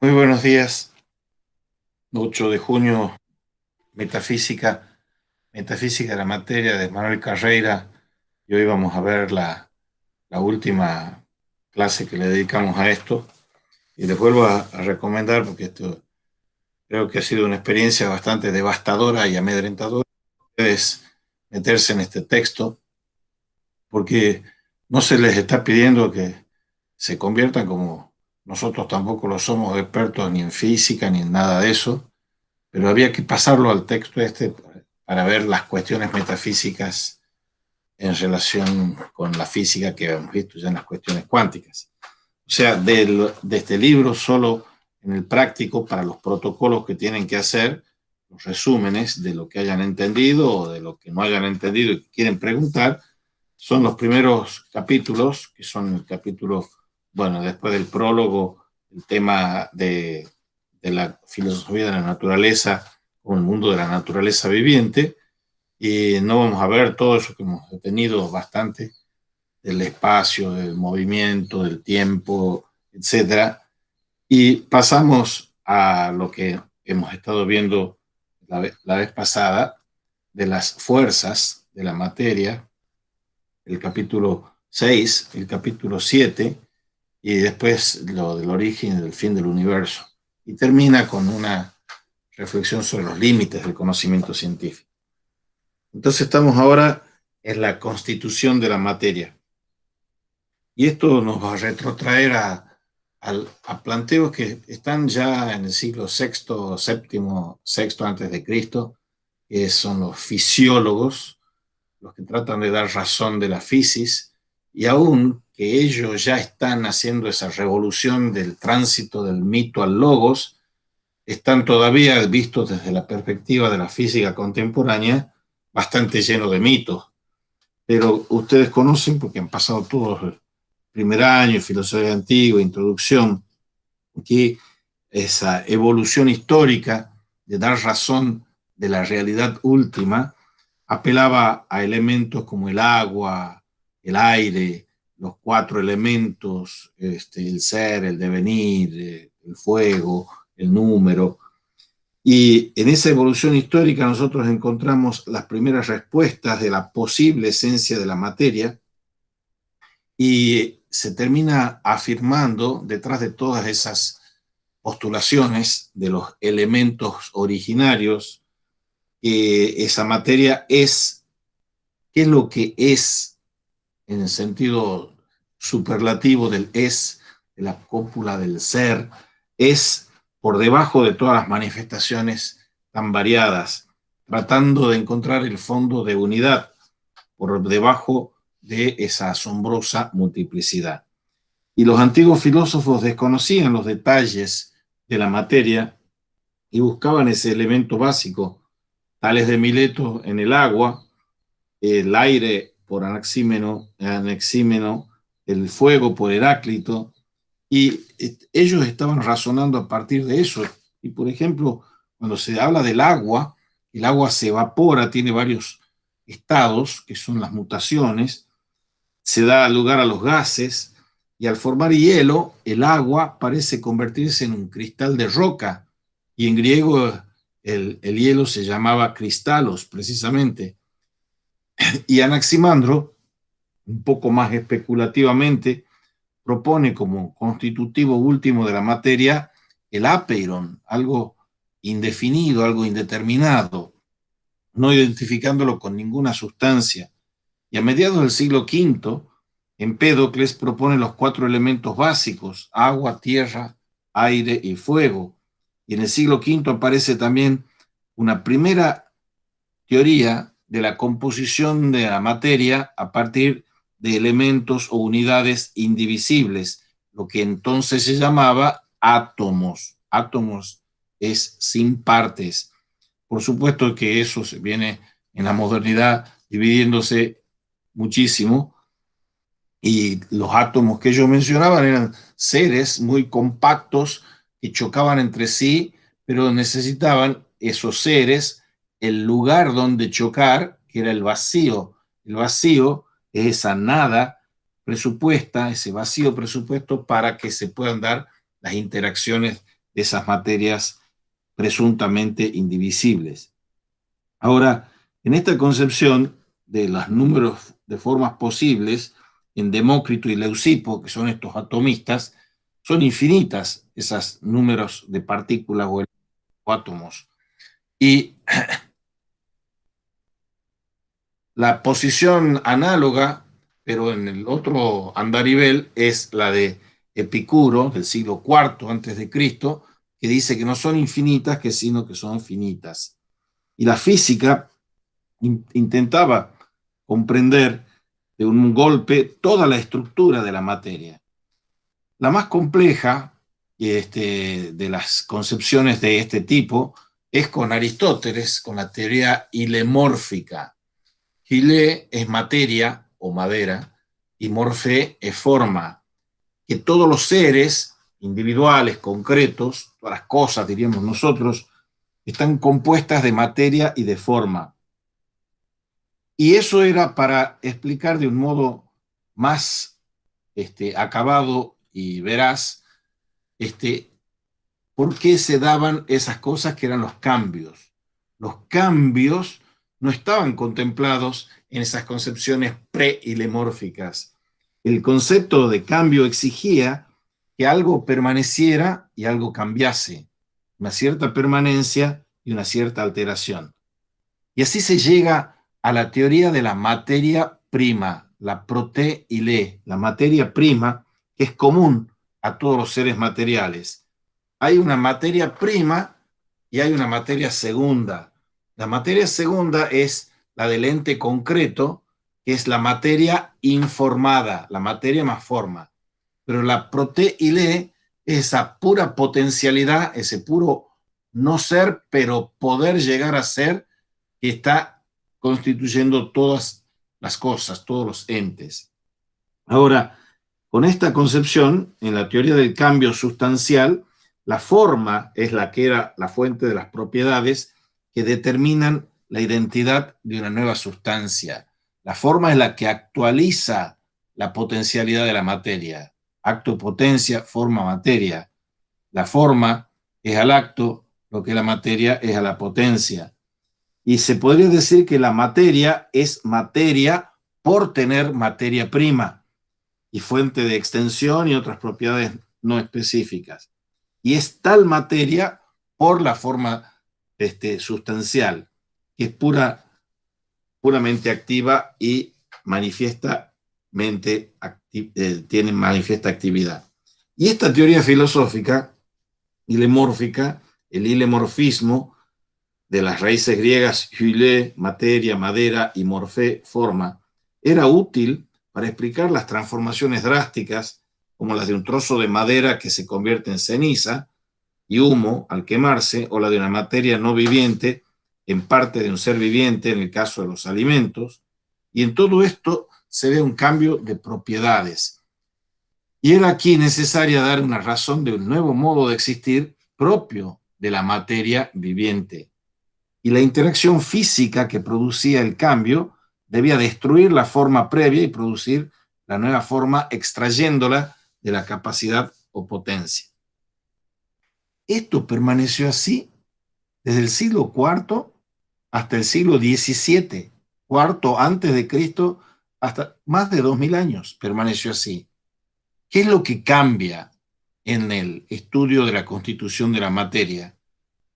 Muy buenos días, 8 de junio, metafísica, metafísica de la materia de Manuel Carreira. Y hoy vamos a ver la última clase que le dedicamos a esto. Y les vuelvo a recomendar, porque esto creo que ha sido una experiencia bastante devastadora y amedrentadora, es meterse en este texto, porque no se les está pidiendo que se conviertan como nosotros tampoco lo somos expertos ni en física ni en nada de eso, pero había que pasarlo al texto este para ver las cuestiones metafísicas en relación con la física que hemos visto ya en las cuestiones cuánticas. O sea, de este libro solo en el práctico, para los protocolos que tienen que hacer, los resúmenes de lo que hayan entendido o de lo que no hayan entendido y que quieren preguntar, son los primeros capítulos, que son el capítulo, bueno, después del prólogo, el tema de la filosofía de la naturaleza o el mundo de la naturaleza viviente, y no vamos a ver todo eso que hemos detenido bastante, del espacio, del movimiento, del tiempo, etcétera. Y pasamos a lo que hemos estado viendo la vez pasada, de las fuerzas de la materia, el capítulo 6, el capítulo 7 y después lo del origen y del fin del universo. Y termina con una reflexión sobre los límites del conocimiento científico. Entonces estamos ahora en la constitución de la materia. Y esto nos va a retrotraer a planteos que están ya en el siglo sexto, séptimo, sexto antes de Cristo, que son los fisiólogos, los que tratan de dar razón de la fisis, y aún que ellos ya están haciendo esa revolución del tránsito del mito al logos, están todavía vistos desde la perspectiva de la física contemporánea bastante lleno de mitos. Pero ustedes conocen, porque han pasado todos el primer año, filosofía antigua, introducción, que esa evolución histórica de dar razón de la realidad última apelaba a elementos como el agua, el aire, los cuatro elementos, el ser, el devenir, el fuego, el número. Y en esa evolución histórica nosotros encontramos las primeras respuestas de la posible esencia de la materia y se termina afirmando detrás de todas esas postulaciones de los elementos originarios que esa materia es, ¿qué es lo que es en el sentido superlativo del es, de la cópula del ser? Es por debajo de todas las manifestaciones tan variadas, tratando de encontrar el fondo de unidad por debajo de esa asombrosa multiplicidad. Y los antiguos filósofos desconocían los detalles de la materia y buscaban ese elemento básico, tales de Mileto en el agua, el aire por Anaxímeno, el fuego por Heráclito, y ellos estaban razonando a partir de eso. Y por ejemplo, cuando se habla del agua, el agua se evapora, tiene varios estados, que son las mutaciones, se da lugar a los gases, y al formar hielo, el agua parece convertirse en un cristal de roca, y en griego el hielo se llamaba cristalos, precisamente. Y Anaximandro, un poco más especulativamente, propone como constitutivo último de la materia el apeiron, algo indefinido, algo indeterminado, no identificándolo con ninguna sustancia. Y a mediados del siglo V, Empédocles propone los cuatro elementos básicos: agua, tierra, aire y fuego. Y en el siglo V aparece también una primera teoría de la composición de la materia a partir de elementos o unidades indivisibles, lo que entonces se llamaba átomos. Átomos es sin partes. Por supuesto que eso se viene en la modernidad dividiéndose muchísimo, y los átomos que yo mencionaba eran seres muy compactos que chocaban entre sí, pero necesitaban esos seres el lugar donde chocar, que era el vacío. El vacío es esa nada presupuesta, ese vacío presupuesto para que se puedan dar las interacciones de esas materias presuntamente indivisibles. Ahora, en esta concepción de los números de formas posibles, en Demócrito y Leucipo, que son estos atomistas, son infinitas esos números de partículas o átomos. Y la posición análoga, pero en el otro andarivel, es la de Epicuro, del siglo IV antes de Cristo, que dice que no son infinitas, sino que son finitas. Y la física intentaba comprender de un golpe toda la estructura de la materia. La más compleja de las concepciones de este tipo es con Aristóteles, con la teoría hilemórfica. Hile es materia o madera y morfé es forma, que todos los seres individuales, concretos, todas las cosas, diríamos nosotros, están compuestas de materia y de forma. Y eso era para explicar de un modo más acabado y veraz por qué se daban esas cosas que eran los cambios. Los cambios no estaban contemplados en esas concepciones pre-hilemórficas. El concepto de cambio exigía que algo permaneciera y algo cambiase, una cierta permanencia y una cierta alteración. Y así se llega a la teoría de la materia prima, la proteile, la materia prima, que es común a todos los seres materiales. Hay una materia prima y hay una materia segunda. La materia segunda es la del ente concreto, que es la materia informada, la materia más forma. Pero la proteile es esa pura potencialidad, ese puro no ser, pero poder llegar a ser, que está constituyendo todas las cosas, todos los entes. Ahora, con esta concepción, en la teoría del cambio sustancial, la forma es la que era la fuente de las propiedades que determinan la identidad de una nueva sustancia. La forma es la que actualiza la potencialidad de la materia. Acto, potencia, forma, materia. La forma es al acto lo que la materia es a la potencia. Y se podría decir que la materia es materia por tener materia prima y fuente de extensión y otras propiedades no específicas. Y es tal materia por la forma sustancial, que es puramente activa y tiene manifiesta actividad. Y esta teoría filosófica, hilemórfica, el hilemorfismo, de las raíces griegas hyle, materia, madera, y morfé, forma, era útil para explicar las transformaciones drásticas, como las de un trozo de madera que se convierte en ceniza y humo al quemarse, o la de una materia no viviente en parte de un ser viviente en el caso de los alimentos. Y en todo esto se ve un cambio de propiedades. Y era aquí necesaria dar una razón de un nuevo modo de existir propio de la materia viviente. Y la interacción física que producía el cambio debía destruir la forma previa y producir la nueva forma extrayéndola de la capacidad o potencia. Esto permaneció así desde el siglo IV hasta el siglo XVII, cuarto antes de Cristo, hasta más de 2000 años permaneció así. ¿Qué es lo que cambia en el estudio de la constitución de la materia?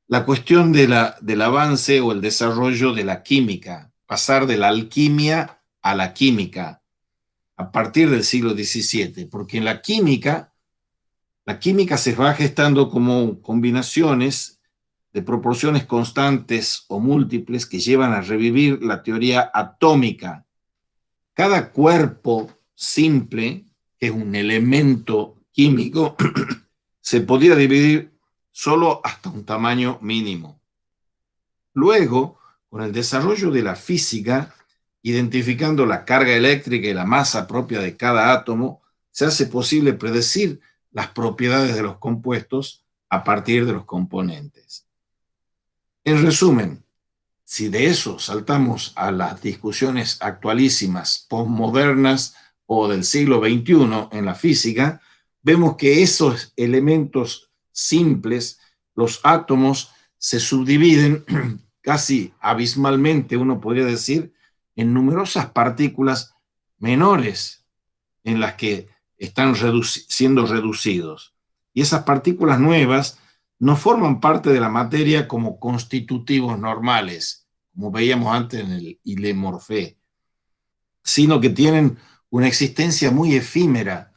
La cuestión del avance o el desarrollo de la química, pasar de la alquimia a la química a partir del siglo XVII, porque en la química se va gestando como combinaciones de proporciones constantes o múltiples que llevan a revivir la teoría atómica. Cada cuerpo simple, que es un elemento químico, se podía dividir solo hasta un tamaño mínimo. Luego, con el desarrollo de la física, identificando la carga eléctrica y la masa propia de cada átomo, se hace posible predecir las propiedades de los compuestos a partir de los componentes. En resumen, si de eso saltamos a las discusiones actualísimas, postmodernas o del siglo XXI en la física, vemos que esos elementos simples, los átomos se subdividen casi abismalmente, uno podría decir, en numerosas partículas menores en las que están siendo reducidos. Y esas partículas nuevas no forman parte de la materia como constitutivos normales, como veíamos antes en el Ile-Morphée, sino que tienen una existencia muy efímera,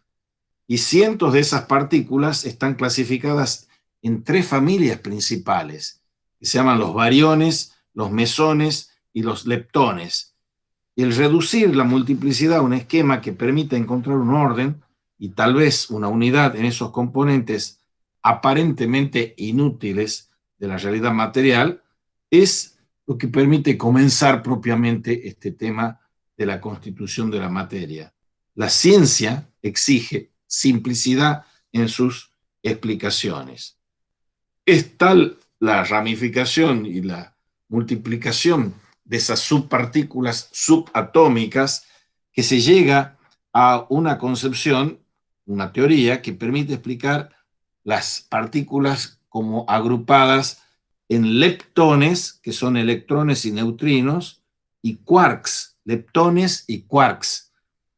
y cientos de esas partículas están clasificadas en tres familias principales, que se llaman los bariones, los mesones y los leptones. El reducir la multiplicidad a un esquema que permita encontrar un orden y tal vez una unidad en esos componentes aparentemente inútiles de la realidad material es lo que permite comenzar propiamente este tema de la constitución de la materia. La ciencia exige simplicidad en sus explicaciones. Es tal la ramificación y la multiplicación de esas subpartículas subatómicas que se llega a una concepción, una teoría que permite explicar las partículas como agrupadas en leptones, que son electrones y neutrinos, y quarks, leptones y quarks,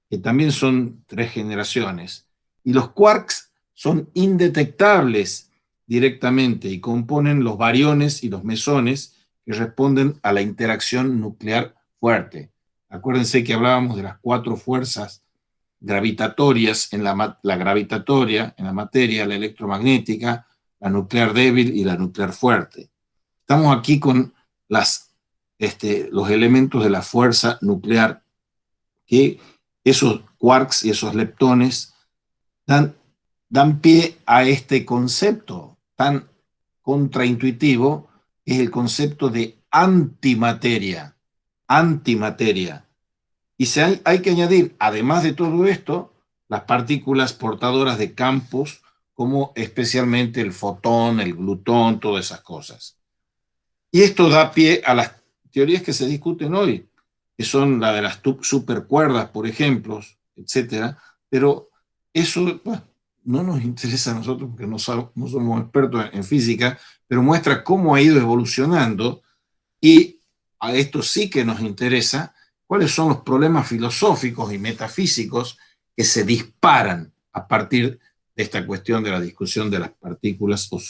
que también son tres generaciones. Y los quarks son indetectables directamente y componen los bariones y los mesones que responden a la interacción nuclear fuerte. Acuérdense que hablábamos de las cuatro fuerzas gravitatorias en la gravitatoria, en la materia, la electromagnética, la nuclear débil y la nuclear fuerte. Estamos aquí con los elementos de la fuerza nuclear, que esos quarks y esos leptones dan pie a este concepto tan contraintuitivo, que es el concepto de antimateria. Antimateria. Y hay que añadir, además de todo esto, las partículas portadoras de campos, como especialmente el fotón, el glutón, todas esas cosas. Y esto da pie a las teorías que se discuten hoy, que son la de las supercuerdas, por ejemplo, etcétera. Pero eso, bueno, no nos interesa a nosotros porque no somos expertos en física, pero muestra cómo ha ido evolucionando, y a esto sí que nos interesa cuáles son los problemas filosóficos y metafísicos que se disparan a partir de esta cuestión de la discusión de las partículas o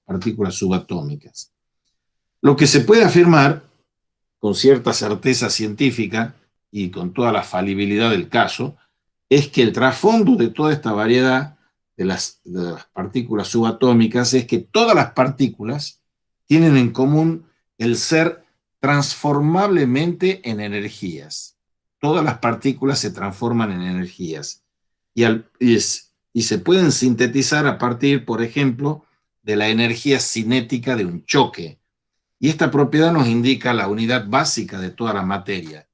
partículas subatómicas. Lo que se puede afirmar con cierta certeza científica y con toda la falibilidad del caso es que el trasfondo de toda esta variedad de las partículas subatómicas es que todas las partículas tienen en común el ser transformablemente en energías. Todas las partículas se transforman en energías y se pueden sintetizar a partir, por ejemplo, de la energía cinética de un choque. Y esta propiedad nos indica la unidad básica de toda la materia.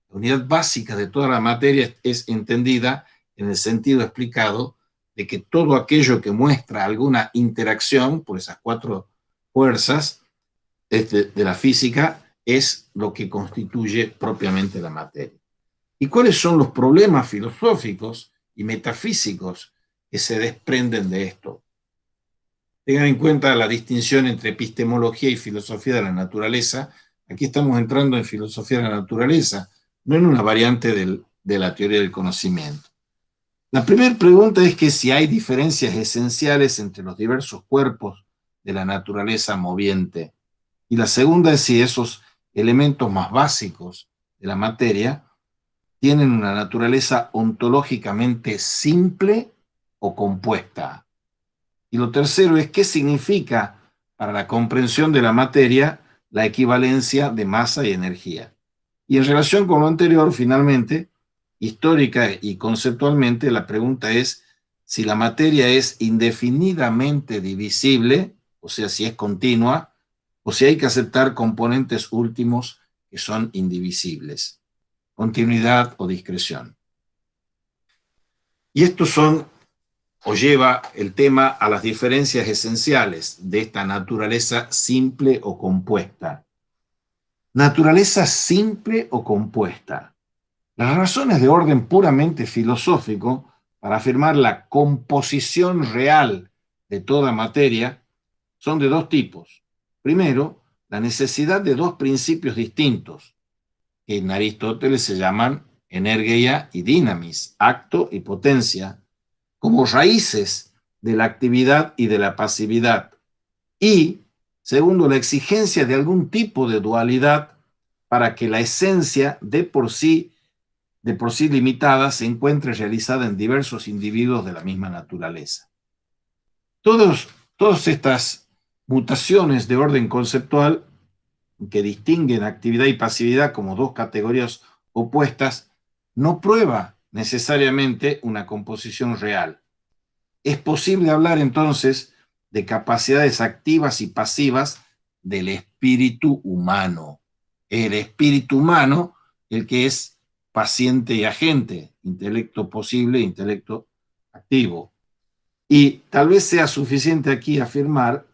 La unidad básica de toda la materia es entendida en el sentido explicado de que todo aquello que muestra alguna interacción por esas cuatro fuerzas de la física es lo que constituye propiamente la materia. ¿Y cuáles son los problemas filosóficos y metafísicos que se desprenden de esto? Tengan en cuenta la distinción entre epistemología y filosofía de la naturaleza. Aquí estamos entrando en filosofía de la naturaleza, no en una variante de la teoría del conocimiento. La primera pregunta es que si hay diferencias esenciales entre los diversos cuerpos de la naturaleza moviente. Y la segunda es si esos elementos más básicos de la materia tienen una naturaleza ontológicamente simple o compuesta. Y lo tercero es qué significa para la comprensión de la materia la equivalencia de masa y energía. Y en relación con lo anterior, finalmente, histórica y conceptualmente, la pregunta es si la materia es indefinidamente divisible, o sea, si es continua, o si hay que aceptar componentes últimos que son indivisibles, continuidad o discreción. Y estos son o lleva el tema a las diferencias esenciales de esta naturaleza simple o compuesta. Naturaleza simple o compuesta. Las razones de orden puramente filosófico para afirmar la composición real de toda materia son de dos tipos. Primero, la necesidad de dos principios distintos, que en Aristóteles se llaman energía y dynamis, acto y potencia, como raíces de la actividad y de la pasividad. Y, segundo, la exigencia de algún tipo de dualidad para que la esencia de por sí limitada, se encuentre realizada en diversos individuos de la misma naturaleza. Todas estas mutaciones de orden conceptual que distinguen actividad y pasividad como dos categorías opuestas no prueba necesariamente una composición real. Es posible hablar entonces de capacidades activas y pasivas del espíritu humano. El espíritu humano, el que es paciente y agente, intelecto posible, intelecto activo. Y tal vez sea suficiente aquí afirmar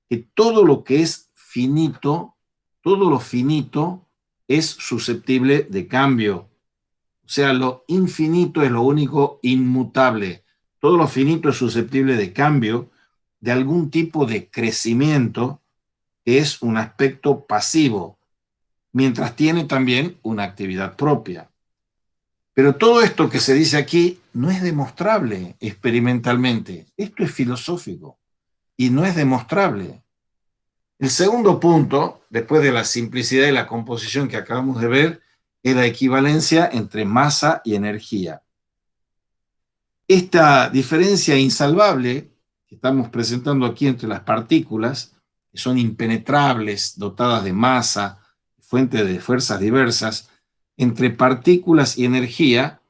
que todo lo que es finito, todo lo finito es susceptible de cambio. O sea, lo infinito es lo único inmutable. Todo lo finito es susceptible de cambio, de algún tipo de crecimiento, que es un aspecto pasivo, mientras tiene también una actividad propia. Pero todo esto que se dice aquí no es demostrable experimentalmente. Esto es filosófico y no es demostrable. El segundo punto, después de la simplicidad y la composición que acabamos de ver, es la equivalencia entre masa y energía. Esta diferencia insalvable que estamos presentando aquí entre las partículas, que son impenetrables, dotadas de masa, fuente de fuerzas diversas, entre partículas y energía,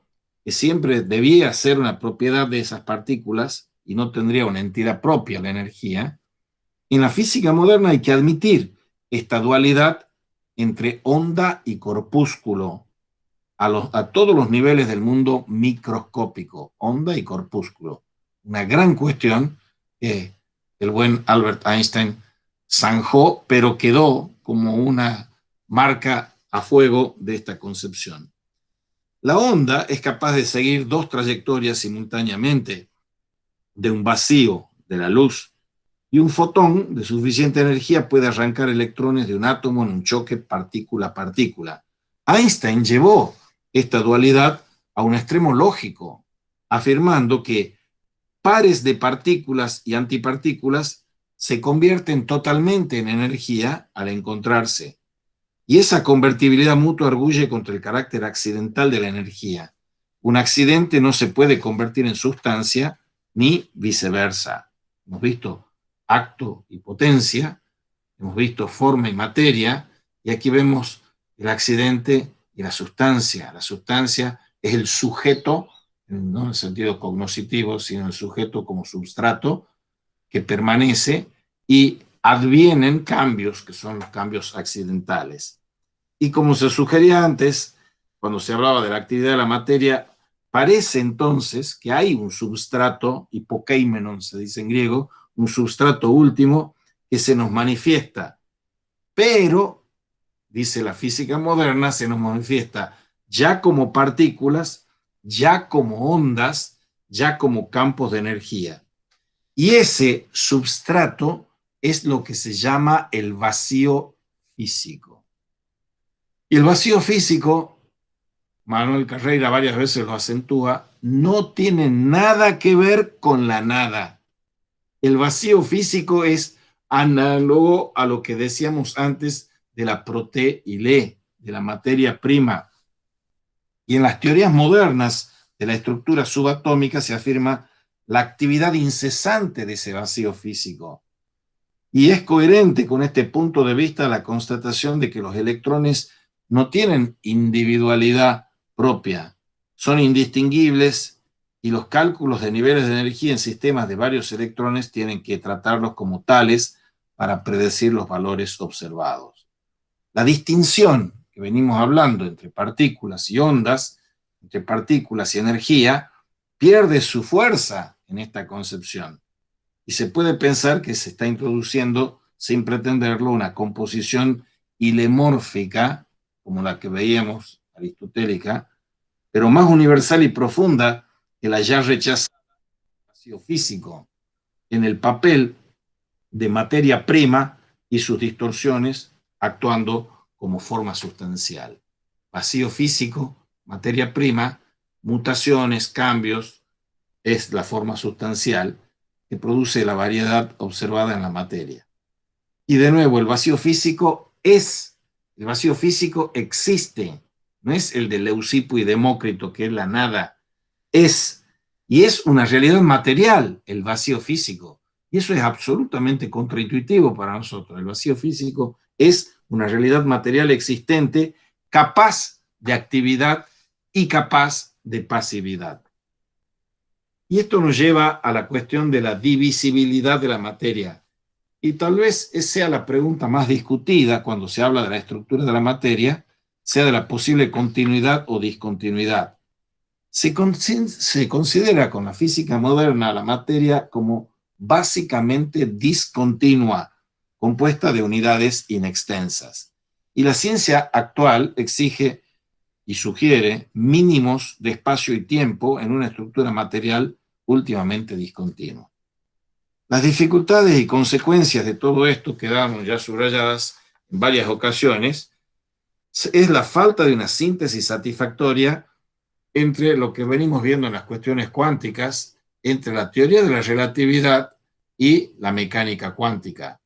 que siempre debía ser una propiedad de esas partículas y no tendría una entidad propia la energía, en la física moderna hay que admitir esta dualidad entre onda y corpúsculo a todos los niveles del mundo microscópico, onda y corpúsculo. Una gran cuestión que el buen Albert Einstein zanjó, pero quedó como una marca a fuego de esta concepción. La onda es capaz de seguir dos trayectorias simultáneamente, de un vacío de la luz y un fotón de suficiente energía puede arrancar electrones de un átomo en un choque partícula a partícula. Einstein llevó esta dualidad a un extremo lógico, afirmando que pares de partículas y antipartículas se convierten totalmente en energía al encontrarse. Y esa convertibilidad mutua arguye contra el carácter accidental de la energía. Un accidente no se puede convertir en sustancia ni viceversa. Hemos visto acto y potencia, hemos visto forma y materia, y aquí vemos el accidente y la sustancia. La sustancia es el sujeto, no en el sentido cognoscitivo, sino el sujeto como substrato que permanece y advienen cambios que son los cambios accidentales. Y como se sugería antes, cuando se hablaba de la actividad de la materia, parece entonces que hay un substrato, hipokeimenon se dice en griego, un substrato último que se nos manifiesta. Pero, dice la física moderna, se nos manifiesta ya como partículas, ya como ondas, ya como campos de energía. Y ese substrato es lo que se llama el vacío físico. Y el vacío físico, Manuel Carreira varias veces lo acentúa, no tiene nada que ver con la nada. El vacío físico es análogo a lo que decíamos antes de la proteíle, de la materia prima. Y en las teorías modernas de la estructura subatómica se afirma la actividad incesante de ese vacío físico. Y es coherente con este punto de vista la constatación de que los electrones no tienen individualidad propia, son indistinguibles y los cálculos de niveles de energía en sistemas de varios electrones tienen que tratarlos como tales para predecir los valores observados. La distinción que venimos hablando entre partículas y ondas, entre partículas y energía, pierde su fuerza en esta concepción. Y se puede pensar que se está introduciendo, sin pretenderlo, una composición ilemórfica, como la que veíamos aristotélica, pero más universal y profunda que la ya rechazada vacío físico. en el papel de materia prima y sus distorsiones actuando como forma sustancial. Vacío físico, materia prima, mutaciones, cambios, es la forma sustancial que produce la variedad observada en la materia. Y de nuevo, el vacío físico existe, no es el de Leucipo y Demócrito, que es la nada, es, y es una realidad material el vacío físico. Y eso es absolutamente contraintuitivo para nosotros. El vacío físico es una realidad material existente, capaz de actividad y capaz de pasividad. Y esto nos lleva a la cuestión de la divisibilidad de la materia. Y tal vez esa sea la pregunta más discutida cuando se habla de la estructura de la materia, sea de la posible continuidad o discontinuidad. Se considera con la física moderna la materia como básicamente discontinua, compuesta de unidades inextensas. Y la ciencia actual exige y sugiere mínimos de espacio y tiempo en una estructura material últimamente discontinua. Las dificultades y consecuencias de todo esto quedaron ya subrayadas en varias ocasiones. Es la falta de una síntesis satisfactoria entre lo que venimos viendo en las cuestiones cuánticas, entre la teoría de la relatividad y la mecánica cuántica.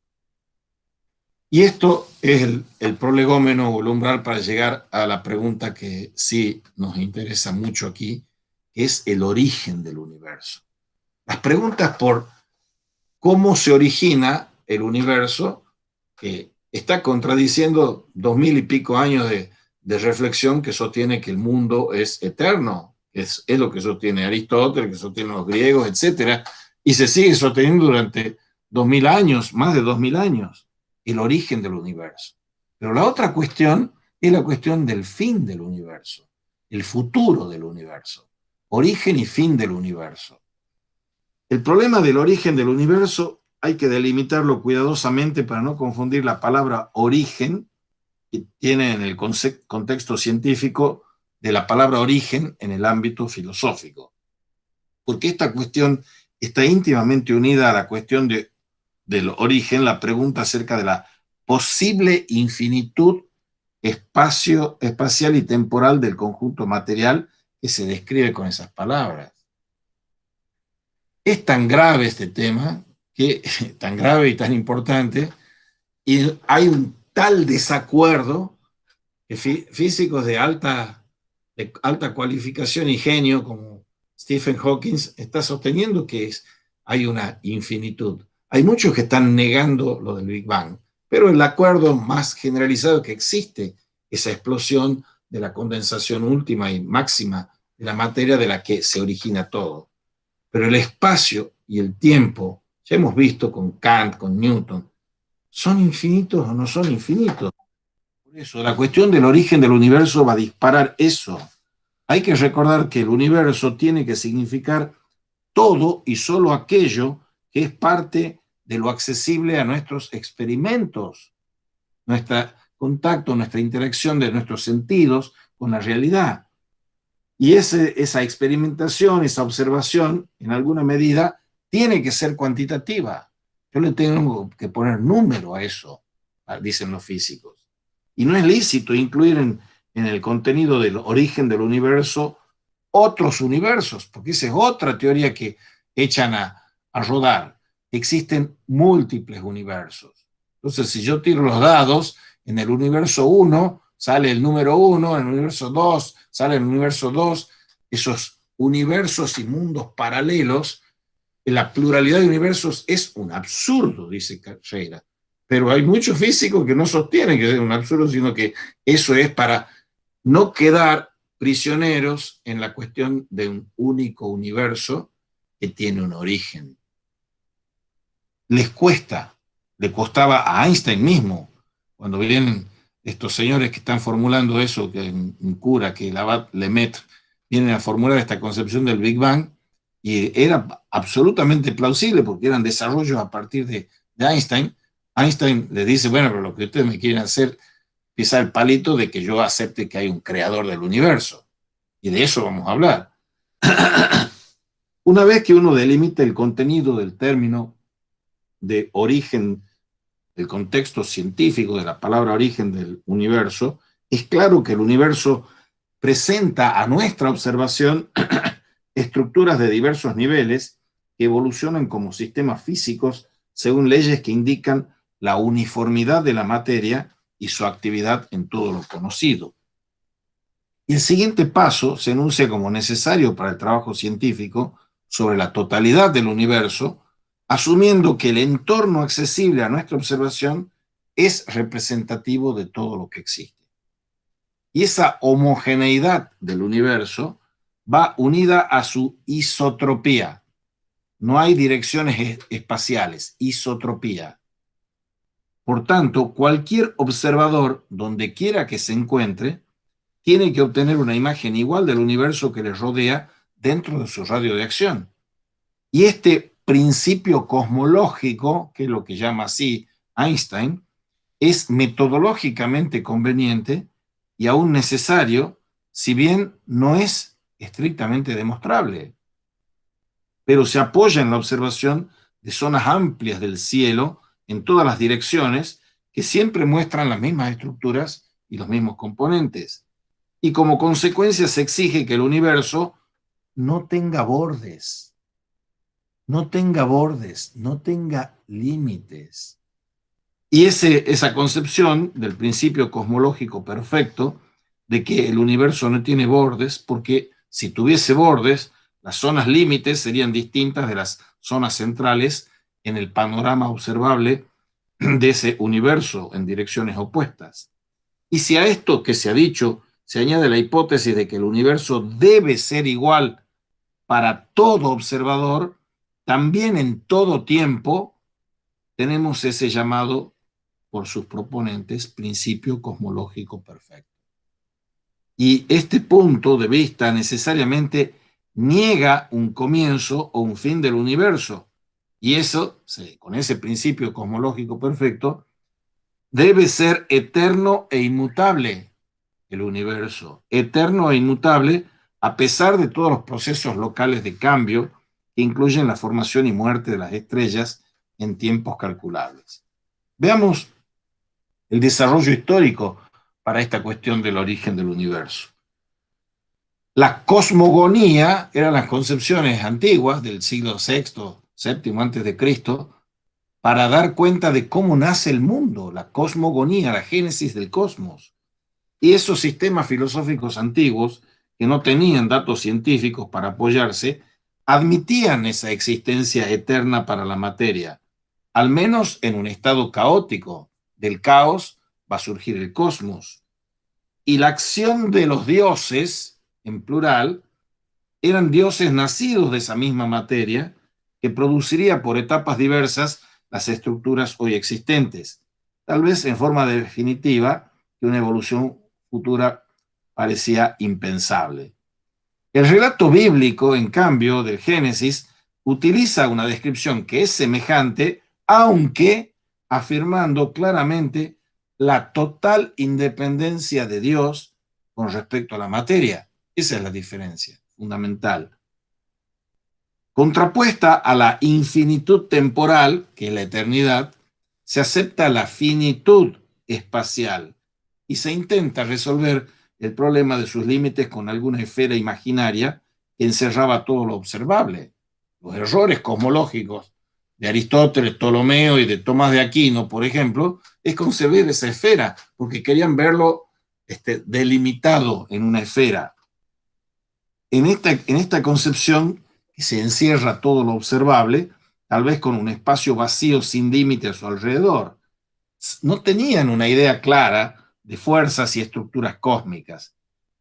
Y esto es el prolegómeno o el umbral para llegar a la pregunta que sí nos interesa mucho aquí, que es el origen del universo. Las preguntas por cómo se origina el universo, que está contradiciendo 2000 y pico años de reflexión que sostiene que el mundo es eterno, es lo que sostiene Aristóteles, que sostienen los griegos, etc. Y se sigue sosteniendo durante 2000 años, más de 2000 años, el origen del universo. Pero la otra cuestión es la cuestión del fin del universo, el futuro del universo, origen y fin del universo. El problema del origen del universo hay que delimitarlo cuidadosamente para no confundir la palabra origen, que tiene en el contexto científico, de la palabra origen en el ámbito filosófico. Porque esta cuestión está íntimamente unida a la cuestión del origen, la pregunta acerca de la posible infinitud espacial y temporal del conjunto material que se describe con esas palabras. Es tan grave este tema, tan grave y tan importante, y hay un tal desacuerdo que físicos de alta cualificación y genio como Stephen Hawking está sosteniendo que hay una infinitud. Hay muchos que están negando lo del Big Bang, pero el acuerdo más generalizado es que existe esa explosión de la condensación última y máxima de la materia de la que se origina todo. Pero el espacio y el tiempo, ya hemos visto con Kant, con Newton, ¿son infinitos o no son infinitos? Por eso, la cuestión del origen del universo va a disparar eso. Hay que recordar que el universo tiene que significar todo y solo aquello que es parte de lo accesible a nuestros experimentos, nuestro contacto, nuestra interacción de nuestros sentidos con la realidad. Y esa experimentación, esa observación, en alguna medida, tiene que ser cuantitativa. Yo le tengo que poner número a eso, dicen los físicos. Y no es lícito incluir en el contenido del origen del universo otros universos, porque esa es otra teoría que echan a rodar. Existen múltiples universos. Entonces, si yo tiro los dados, en el universo 1 sale el número 1, en el universo 2 sale el universo 2, esos universos y mundos paralelos, la pluralidad de universos es un absurdo, dice Carreira. Pero hay muchos físicos que no sostienen que es un absurdo, sino que eso es para no quedar prisioneros en la cuestión de un único universo que tiene un origen. Les cuesta, le costaba a Einstein mismo, cuando vienen estos señores que están formulando eso, que un cura, que Labat, Lemaitre, vienen a formular esta concepción del Big Bang, y era absolutamente plausible porque eran desarrollos a partir de Einstein. Einstein le dice, bueno, pero lo que ustedes me quieren hacer pisar el palito de que yo acepte que hay un creador del universo. Y de eso vamos a hablar. Una vez que uno delimita el contenido del término de origen, el contexto científico de la palabra origen del universo, es claro que el universo presenta a nuestra observación estructuras de diversos niveles que evolucionan como sistemas físicos según leyes que indican la uniformidad de la materia y su actividad en todo lo conocido. Y el siguiente paso se enuncia como necesario para el trabajo científico sobre la totalidad del universo, asumiendo que el entorno accesible a nuestra observación es representativo de todo lo que existe. Y esa homogeneidad del universo va unida a su isotropía. No hay direcciones espaciales, isotropía. Por tanto, cualquier observador, donde quiera que se encuentre, tiene que obtener una imagen igual del universo que le rodea dentro de su radio de acción. Y este principio cosmológico, que es lo que llama así Einstein, es metodológicamente conveniente y aún necesario, si bien no es estrictamente demostrable, pero se apoya en la observación de zonas amplias del cielo en todas las direcciones que siempre muestran las mismas estructuras y los mismos componentes. Y como consecuencia se exige que el universo no tenga bordes, no tenga límites. Y esa concepción del principio cosmológico perfecto, de que el universo no tiene bordes, porque si tuviese bordes, las zonas límites serían distintas de las zonas centrales en el panorama observable de ese universo en direcciones opuestas. Y si a esto que se ha dicho se añade la hipótesis de que el universo debe ser igual para todo observador, también en todo tiempo tenemos ese llamado por sus proponentes principio cosmológico perfecto. Y este punto de vista necesariamente niega un comienzo o un fin del universo. Y eso, con ese principio cosmológico perfecto, debe ser eterno e inmutable el universo, eterno e inmutable a pesar de todos los procesos locales de cambio que incluyen la formación y muerte de las estrellas en tiempos calculables. Veamos el desarrollo histórico para esta cuestión del origen del universo. La cosmogonía eran las concepciones antiguas del siglo VI, VII antes de Cristo, para dar cuenta de cómo nace el mundo, la cosmogonía, la génesis del cosmos. Y esos sistemas filosóficos antiguos, que no tenían datos científicos para apoyarse, admitían esa existencia eterna para la materia, al menos en un estado caótico. Del caos va a surgir el cosmos. Y la acción de los dioses, en plural, eran dioses nacidos de esa misma materia, que produciría por etapas diversas las estructuras hoy existentes, tal vez en forma definitiva, que una evolución futura parecía impensable. El relato bíblico, en cambio, del Génesis, utiliza una descripción que es semejante, aunque afirmando claramente la total independencia de Dios con respecto a la materia. Esa es la diferencia fundamental. Contrapuesta a la infinitud temporal, que es la eternidad, se acepta la finitud espacial y se intenta resolver el problema de sus límites con alguna esfera imaginaria que encerraba todo lo observable. Los errores cosmológicos de Aristóteles, Ptolomeo y de Tomás de Aquino, por ejemplo, es concebir esa esfera, porque querían verlo delimitado en una esfera. En esta concepción, que se encierra todo lo observable, tal vez con un espacio vacío sin límite a su alrededor, no tenían una idea clara de fuerzas y estructuras cósmicas.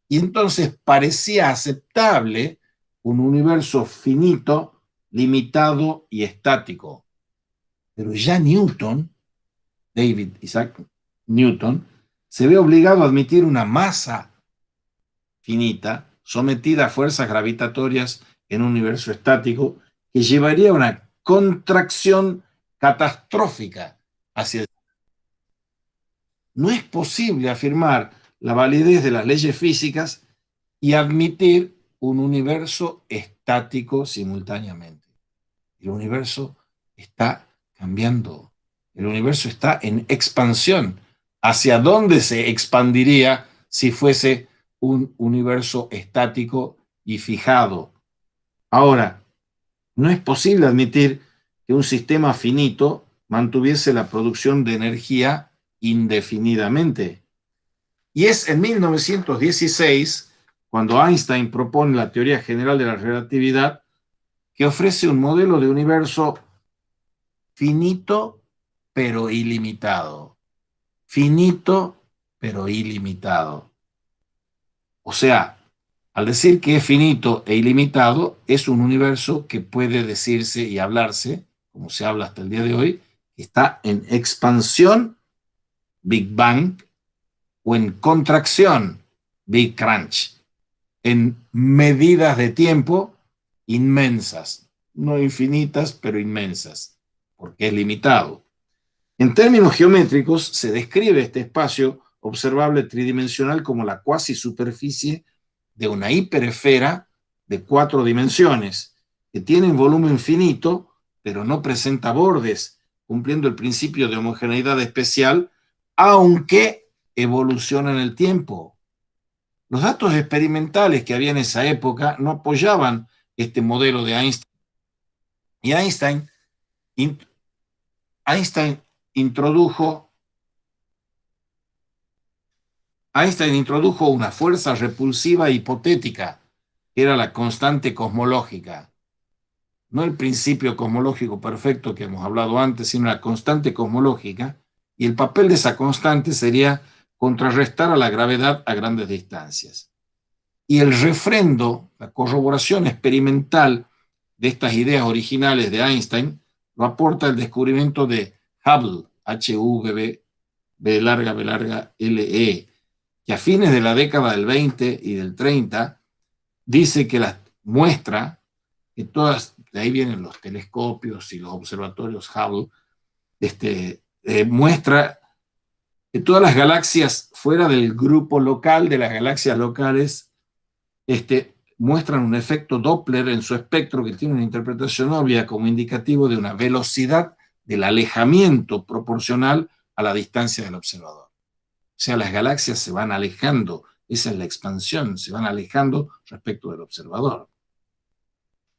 Y entonces parecía aceptable un universo finito, limitado y estático. Pero ya Newton, David Isaac Newton, se ve obligado a admitir una masa finita sometida a fuerzas gravitatorias en un universo estático que llevaría a una contracción catastrófica hacia el... No es posible afirmar la validez de las leyes físicas y admitir un universo estático simultáneamente. El universo está cambiando. El universo está en expansión. ¿Hacia dónde se expandiría si fuese un universo estático y fijado? Ahora, no es posible admitir que un sistema finito mantuviese la producción de energía indefinidamente. Y es en 1916 cuando Einstein propone la teoría general de la relatividad, que ofrece un modelo de universo finito pero ilimitado. Finito pero ilimitado. O sea, al decir que es finito e ilimitado, es un universo que puede decirse y hablarse, como se habla hasta el día de hoy, que está en expansión, Big Bang, o en contracción, Big Crunch, en medidas de tiempo inmensas, no infinitas, pero inmensas, porque es limitado. En términos geométricos, se describe este espacio observable tridimensional como la cuasi superficie de una hiperesfera de 4 dimensiones, que tiene un volumen finito, pero no presenta bordes, cumpliendo el principio de homogeneidad especial, aunque evoluciona en el tiempo. Los datos experimentales que había en esa época no apoyaban este modelo de Einstein. Y Einstein introdujo Einstein introdujo una fuerza repulsiva hipotética, que era la constante cosmológica. No el principio cosmológico perfecto que hemos hablado antes, sino la constante cosmológica, y el papel de esa constante sería contrarrestar a la gravedad a grandes distancias. Y el refrendo, la corroboración experimental de estas ideas originales de Einstein, lo aporta el descubrimiento de Hubble, H-U-B-B, B larga, B larga, L-E, que a fines de la década del 20 y del 30 dice que las muestra que todas, de ahí vienen los telescopios y los observatorios Hubble, muestra que todas las galaxias fuera del grupo local de las galaxias locales muestran un efecto Doppler en su espectro que tiene una interpretación obvia como indicativo de una velocidad del alejamiento proporcional a la distancia del observador. O sea, las galaxias se van alejando, esa es la expansión, se van alejando respecto del observador.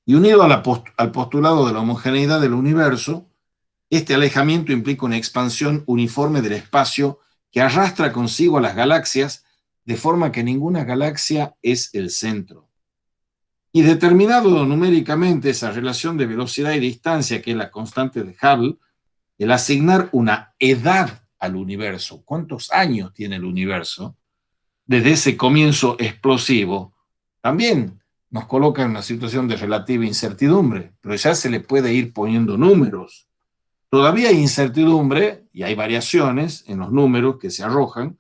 Y unido al postulado de la homogeneidad del universo, este alejamiento implica una expansión uniforme del espacio que arrastra consigo a las galaxias de forma que ninguna galaxia es el centro. Y determinado numéricamente esa relación de velocidad y distancia, que es la constante de Hubble, el asignar una edad al universo, cuántos años tiene el universo, desde ese comienzo explosivo, también nos coloca en una situación de relativa incertidumbre, pero ya se le puede ir poniendo números. Todavía hay incertidumbre y hay variaciones en los números que se arrojan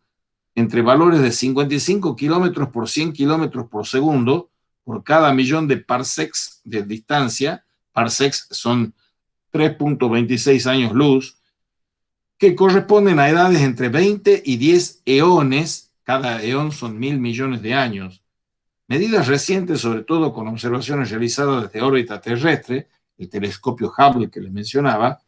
entre valores de 55 kilómetros por 100 kilómetros por segundo por cada millón de parsecs de distancia. Parsecs son 3.26 años luz, que corresponden a edades entre 20 y 10 eones. Cada eón son 1.000 millones de años. Medidas recientes, sobre todo con observaciones realizadas desde órbita terrestre, el telescopio Hubble que les mencionaba,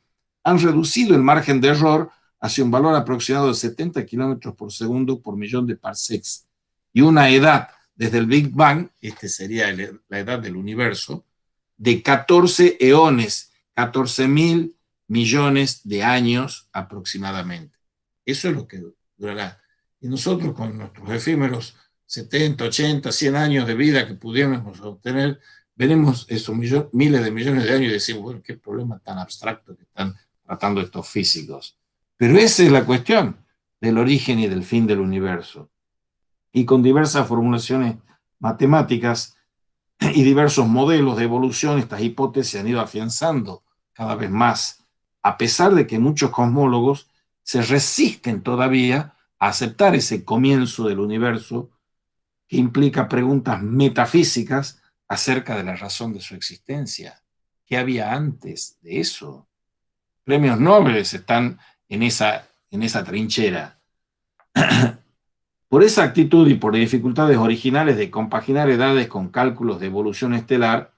han reducido el margen de error hacia un valor aproximado de 70 kilómetros por segundo por millón de parsecs. Y una edad desde el Big Bang, sería la edad del universo, de 14 eones, 14.000 millones de años aproximadamente. Eso es lo que durará. Y nosotros con nuestros efímeros 70, 80, 100 años de vida que pudiéramos obtener, veremos esos miles de millones de años y decimos, bueno, qué problema tan abstracto que están tratando estos físicos. Pero esa es la cuestión del origen y del fin del universo. Y con diversas formulaciones matemáticas y diversos modelos de evolución, estas hipótesis se han ido afianzando cada vez más, a pesar de que muchos cosmólogos se resisten todavía a aceptar ese comienzo del universo que implica preguntas metafísicas acerca de la razón de su existencia. ¿Qué había antes de eso? Premios Nobel están en esa trinchera. Por esa actitud y por dificultades originales de compaginar edades con cálculos de evolución estelar,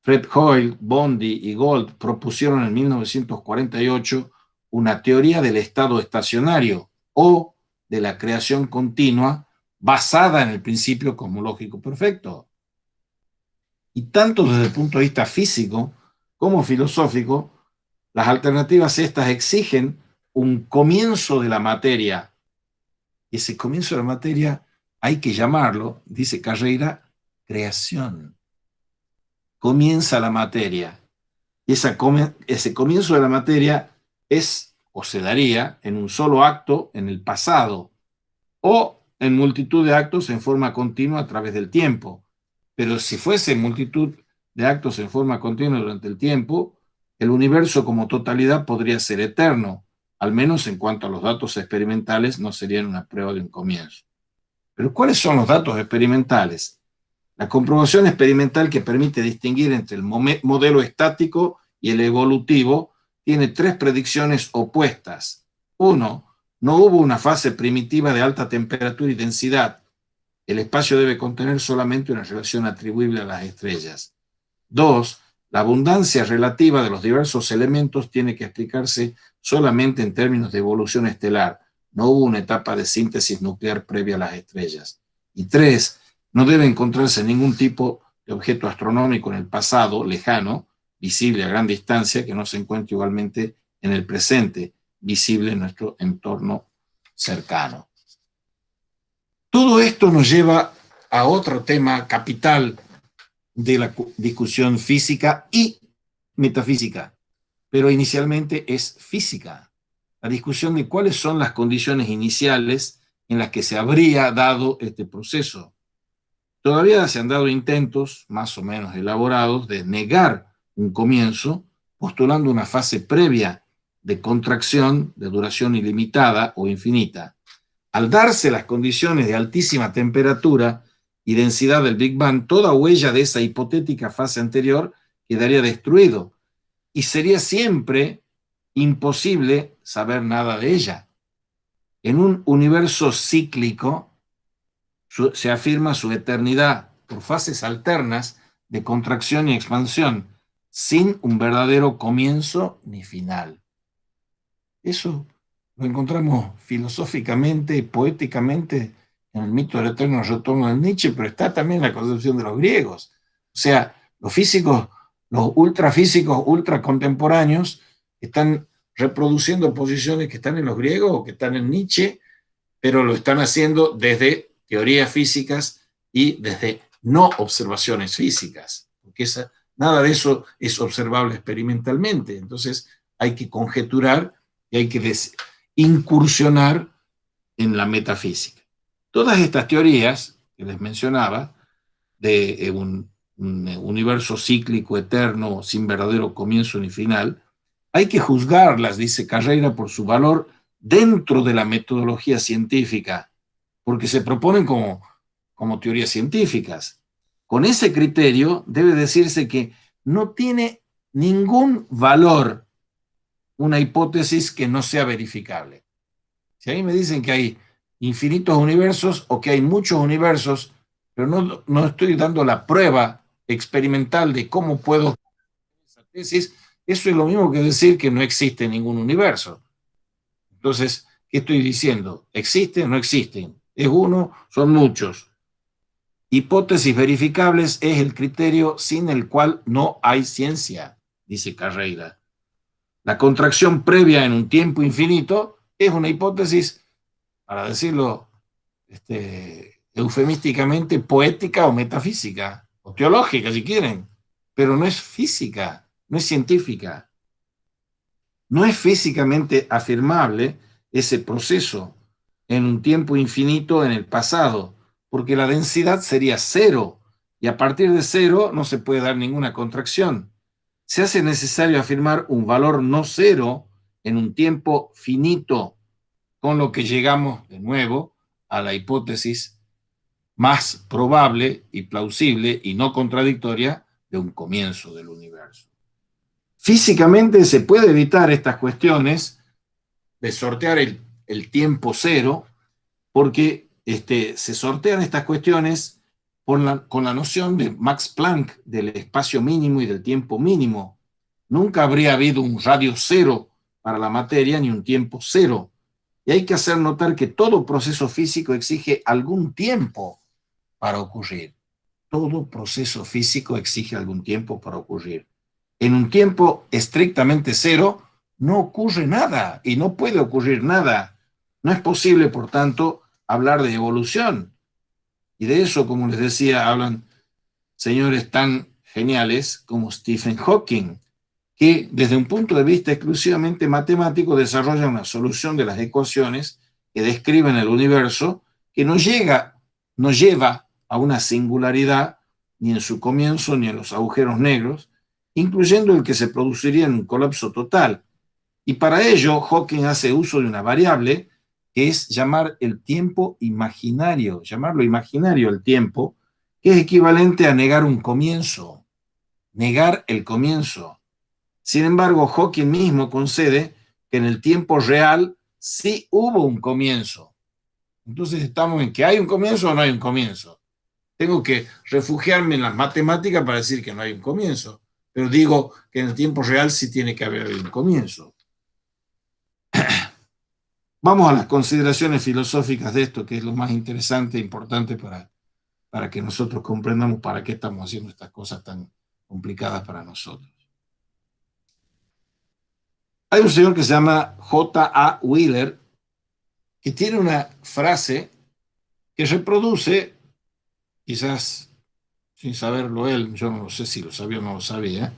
Fred Hoyle, Bondi y Gold propusieron en 1948 una teoría del estado estacionario o de la creación continua basada en el principio cosmológico perfecto. Y tanto desde el punto de vista físico como filosófico, las alternativas estas exigen un comienzo de la materia. Ese comienzo de la materia hay que llamarlo, dice Carreira, creación. Comienza la materia. Y ese comienzo de la materia es o se daría en un solo acto en el pasado o en multitud de actos en forma continua a través del tiempo. Pero si fuese multitud de actos en forma continua durante el tiempo, el universo como totalidad podría ser eterno, al menos en cuanto a los datos experimentales no serían una prueba de un comienzo. Pero ¿cuáles son los datos experimentales? La comprobación experimental que permite distinguir entre el modelo estático y el evolutivo tiene tres predicciones opuestas. Uno, no hubo una fase primitiva de alta temperatura y densidad. El espacio debe contener solamente una relación atribuible a las estrellas. Dos, la abundancia relativa de los diversos elementos tiene que explicarse solamente en términos de evolución estelar. No hubo una etapa de síntesis nuclear previa a las estrellas. Y tres, no debe encontrarse ningún tipo de objeto astronómico en el pasado lejano, visible a gran distancia, que no se encuentre igualmente en el presente, visible en nuestro entorno cercano. Todo esto nos lleva a otro tema capital de la discusión física y metafísica, pero inicialmente es física. La discusión de cuáles son las condiciones iniciales en las que se habría dado este proceso. Todavía se han dado intentos, más o menos elaborados, de negar un comienzo, postulando una fase previa de contracción de duración ilimitada o infinita. Al darse las condiciones de altísima temperatura y densidad del Big Bang, toda huella de esa hipotética fase anterior quedaría destruido y sería siempre imposible saber nada de ella. En un universo cíclico se afirma su eternidad por fases alternas de contracción y expansión, sin un verdadero comienzo ni final. Eso lo encontramos filosóficamente y poéticamente en el mito del eterno retorno de Nietzsche, pero está también en la concepción de los griegos. O sea, los físicos, los ultrafísicos, ultracontemporáneos, están reproduciendo posiciones que están en los griegos o que están en Nietzsche, pero lo están haciendo desde teorías físicas y desde no observaciones físicas, porque nada de eso es observable experimentalmente. Entonces hay que conjeturar y hay que incursionar en la metafísica. Todas estas teorías que les mencionaba, de un universo cíclico, eterno, sin verdadero comienzo ni final, hay que juzgarlas, dice Carreira, por su valor dentro de la metodología científica, porque se proponen como teorías científicas. Con ese criterio debe decirse que no tiene ningún valor una hipótesis que no sea verificable. Si a mí me dicen que hay infinitos universos o que hay muchos universos, pero no estoy dando la prueba experimental de cómo puedo esa tesis, eso es lo mismo que decir que no existe ningún universo. Entonces, ¿qué estoy diciendo? ¿Existen o no existen? ¿Es uno? Son muchos. Hipótesis verificables es el criterio sin el cual no hay ciencia, dice Carreira. La contracción previa en un tiempo infinito es una hipótesis, para decirlo eufemísticamente, poética o metafísica, o teológica si quieren, pero no es física, no es científica. No es físicamente afirmable ese proceso en un tiempo infinito en el pasado, porque la densidad sería cero, y a partir de cero no se puede dar ninguna contracción. Se hace necesario afirmar un valor no cero en un tiempo finito, con lo que llegamos de nuevo a la hipótesis más probable y plausible y no contradictoria de un comienzo del universo. Físicamente se puede evitar estas cuestiones de sortear el tiempo cero, porque se sortean estas cuestiones con la noción de Max Planck del espacio mínimo y del tiempo mínimo. Nunca habría habido un radio cero para la materia ni un tiempo cero. Y hay que hacer notar que todo proceso físico exige algún tiempo para ocurrir. Todo proceso físico exige algún tiempo para ocurrir. En un tiempo estrictamente cero no ocurre nada y no puede ocurrir nada. No es posible, por tanto, hablar de evolución. Y de eso, como les decía, hablan señores tan geniales como Stephen Hawking, que desde un punto de vista exclusivamente matemático desarrollan una solución de las ecuaciones que describen el universo que no lleva a una singularidad ni en su comienzo ni en los agujeros negros, incluyendo el que se produciría en un colapso total. Y para ello, Hawking hace uso de una variable que es llamar el tiempo imaginario, llamarlo imaginario el tiempo, que es equivalente a negar un comienzo, negar el comienzo. Sin embargo, Hawking mismo concede que en el tiempo real sí hubo un comienzo. Entonces estamos en que hay un comienzo o no hay un comienzo. Tengo que refugiarme en las matemáticas para decir que no hay un comienzo, pero digo que en el tiempo real sí tiene que haber un comienzo. Vamos a las consideraciones filosóficas de esto, que es lo más interesante e importante para que nosotros comprendamos para qué estamos haciendo estas cosas tan complicadas para nosotros. Hay un señor que se llama J.A. Wheeler, que tiene una frase que reproduce, quizás sin saberlo él, yo no sé si lo sabía o no lo sabía,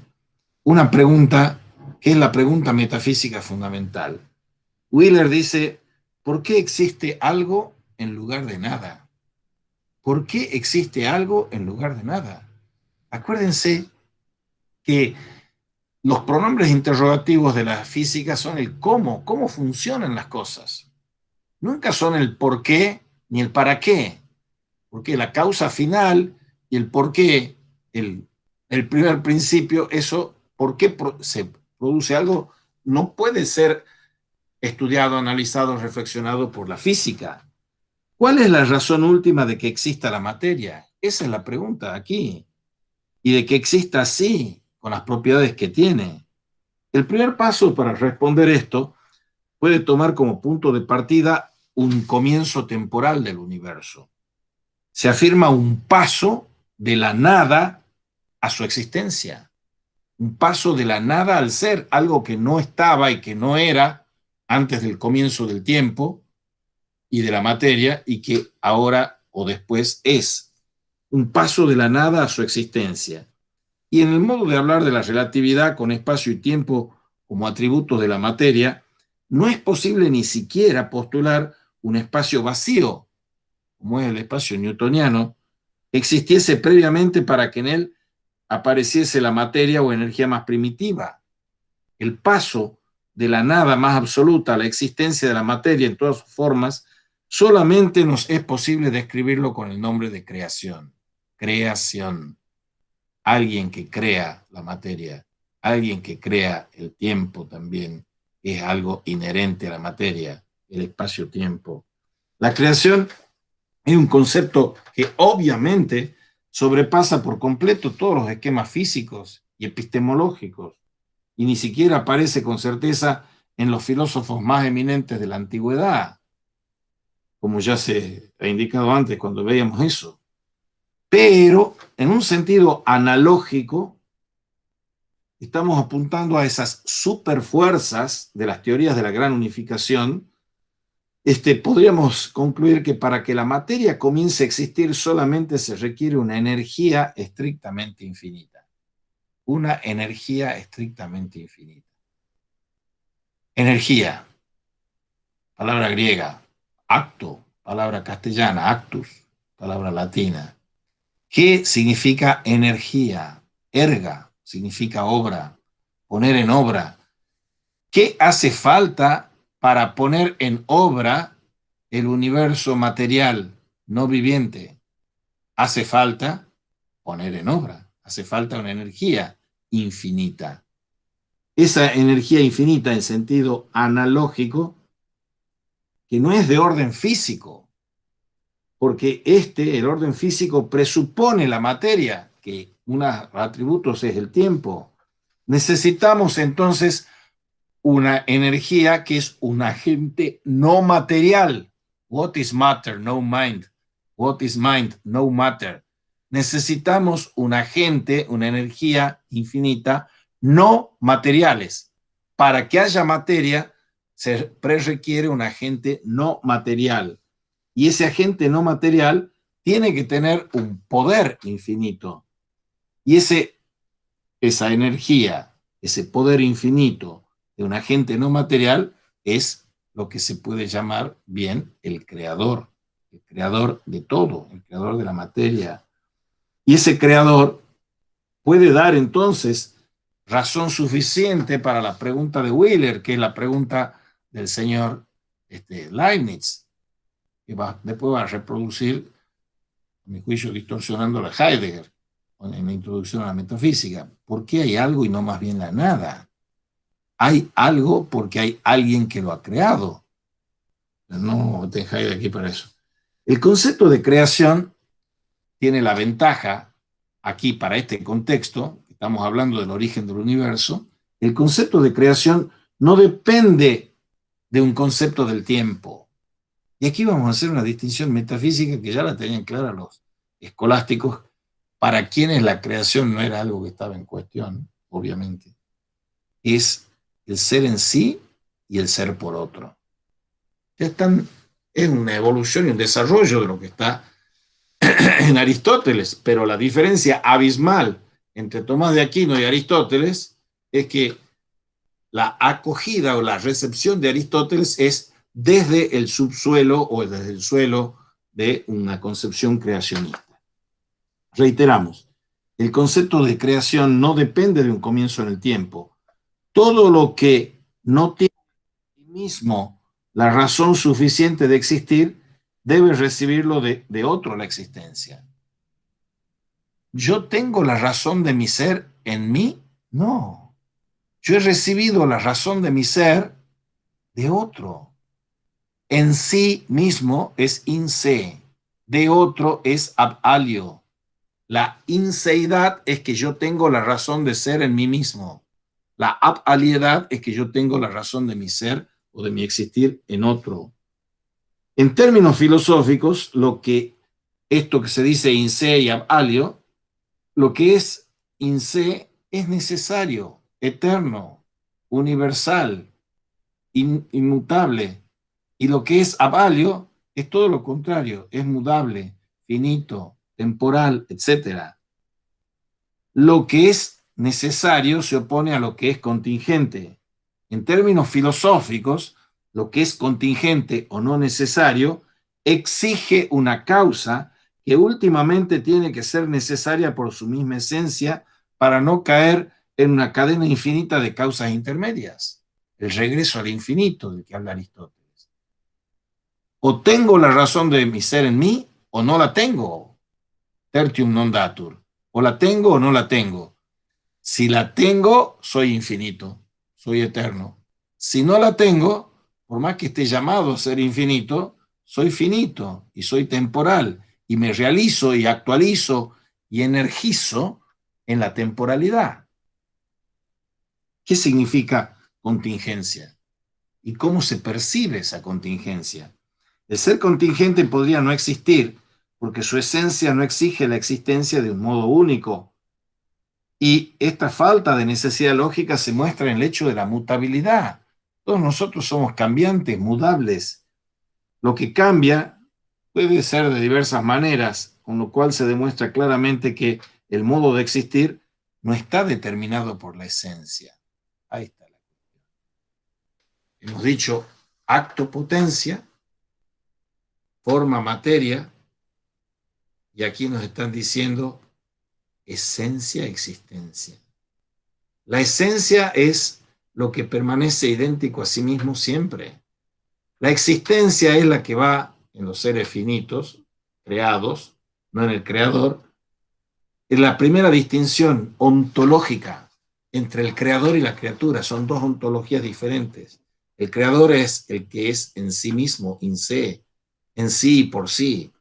una pregunta que es la pregunta metafísica fundamental. Wheeler dice, ¿por qué existe algo en lugar de nada? ¿Por qué existe algo en lugar de nada? Acuérdense que los pronombres interrogativos de la física son el cómo funcionan las cosas. Nunca son el por qué ni el para qué, porque la causa final y el por qué, el primer principio, eso, por qué se produce algo, no puede ser estudiado, analizado, reflexionado por la física. ¿Cuál es la razón última de que exista la materia? Esa es la pregunta aquí. Y de que exista así, con las propiedades que tiene. El primer paso para responder esto puede tomar como punto de partida un comienzo temporal del universo. Se afirma un paso de la nada a su existencia, un paso de la nada al ser, algo que no estaba y que no era antes del comienzo del tiempo y de la materia y que ahora o después es, un paso de la nada a su existencia. Y en el modo de hablar de la relatividad con espacio y tiempo como atributos de la materia, no es posible ni siquiera postular un espacio vacío, como es el espacio newtoniano, existiese previamente para que en él apareciese la materia o energía más primitiva. El paso de la nada más absoluta a la existencia de la materia en todas sus formas, solamente nos es posible describirlo con el nombre de creación. Creación. Alguien que crea la materia, alguien que crea el tiempo también, es algo inherente a la materia, el espacio-tiempo. La creación es un concepto que obviamente sobrepasa por completo todos los esquemas físicos y epistemológicos y ni siquiera aparece con certeza en los filósofos más eminentes de la antigüedad, como ya se ha indicado antes cuando veíamos eso. Pero en un sentido analógico, estamos apuntando a esas superfuerzas de las teorías de la gran unificación. Podríamos concluir que para que la materia comience a existir solamente se requiere una energía estrictamente infinita. Una energía estrictamente infinita. Energía, palabra griega. Acto, palabra castellana. Actus, palabra latina. ¿Qué significa energía? Erga significa obra, poner en obra. ¿Qué hace falta para poner en obra el universo material no viviente? Hace falta poner en obra, hace falta una energía infinita. Esa energía infinita en sentido analógico, que no es de orden físico, porque el orden físico, presupone la materia, que uno de los atributos es el tiempo. Necesitamos entonces una energía que es un agente no material. What is matter? No mind. What is mind? No matter. Necesitamos un agente, una energía infinita, no materiales. Para que haya materia, se requiere un agente no material. Y ese agente no material tiene que tener un poder infinito. Y esa energía, ese poder infinito de un agente no material es lo que se puede llamar bien el creador de todo, el creador de la materia. Y ese creador puede dar entonces razón suficiente para la pregunta de Wheeler, que es la pregunta del señor Leibniz, que después va a reproducir, a mi juicio, distorsionando a Heidegger en la introducción a la metafísica. ¿Por qué hay algo y no más bien la nada? Hay algo porque hay alguien que lo ha creado. No te Heidegger aquí para eso. El concepto de creación tiene la ventaja, aquí para este contexto, estamos hablando del origen del universo, el concepto de creación no depende de un concepto del tiempo. Y aquí vamos a hacer una distinción metafísica que ya la tenían clara los escolásticos, para quienes la creación no era algo que estaba en cuestión, obviamente. Es el ser en sí y el ser por otro. Ya están, es una evolución y un desarrollo de lo que está en Aristóteles, pero la diferencia abismal entre Tomás de Aquino y Aristóteles es que la acogida o la recepción de Aristóteles es desde el subsuelo o desde el suelo de una concepción creacionista. Reiteramos, el concepto de creación no depende de un comienzo en el tiempo. Todo lo que no tiene en sí mismo la razón suficiente de existir debe recibirlo de otro la existencia. ¿Yo tengo la razón de mi ser en mí? No. Yo he recibido la razón de mi ser de otro. En sí mismo es in se, de otro es ab alio. La inseidad es que yo tengo la razón de ser en mí mismo. La ab aliedad es que yo tengo la razón de mi ser o de mi existir en otro. En términos filosóficos, esto que se dice in se y ab alio, lo que es in se es necesario, eterno, universal, inmutable. Y lo que es avalio es todo lo contrario, es mudable, finito, temporal, etc. Lo que es necesario se opone a lo que es contingente. En términos filosóficos, lo que es contingente o no necesario exige una causa que últimamente tiene que ser necesaria por su misma esencia para no caer en una cadena infinita de causas intermedias. El regreso al infinito del que habla Aristóteles. O tengo la razón de mi ser en mí o no la tengo. Tertium non datur. O la tengo o no la tengo. Si la tengo, soy infinito, soy eterno. Si no la tengo, por más que esté llamado a ser infinito, soy finito y soy temporal y me realizo y actualizo y energizo en la temporalidad. ¿Qué significa contingencia? ¿Y cómo se percibe esa contingencia? El ser contingente podría no existir porque su esencia no exige la existencia de un modo único. Y esta falta de necesidad lógica se muestra en el hecho de la mutabilidad. Todos nosotros somos cambiantes, mudables. Lo que cambia puede ser de diversas maneras, con lo cual se demuestra claramente que el modo de existir no está determinado por la esencia. Ahí está la cuestión. Hemos dicho acto, potencia, forma, materia, y aquí nos están diciendo esencia, existencia. La esencia es lo que permanece idéntico a sí mismo siempre. La existencia es la que va en los seres finitos, creados, no en el creador. Es la primera distinción ontológica entre el creador y la criatura. Son dos ontologías diferentes. El creador es el que es en sí mismo, in se, en sí y por sí.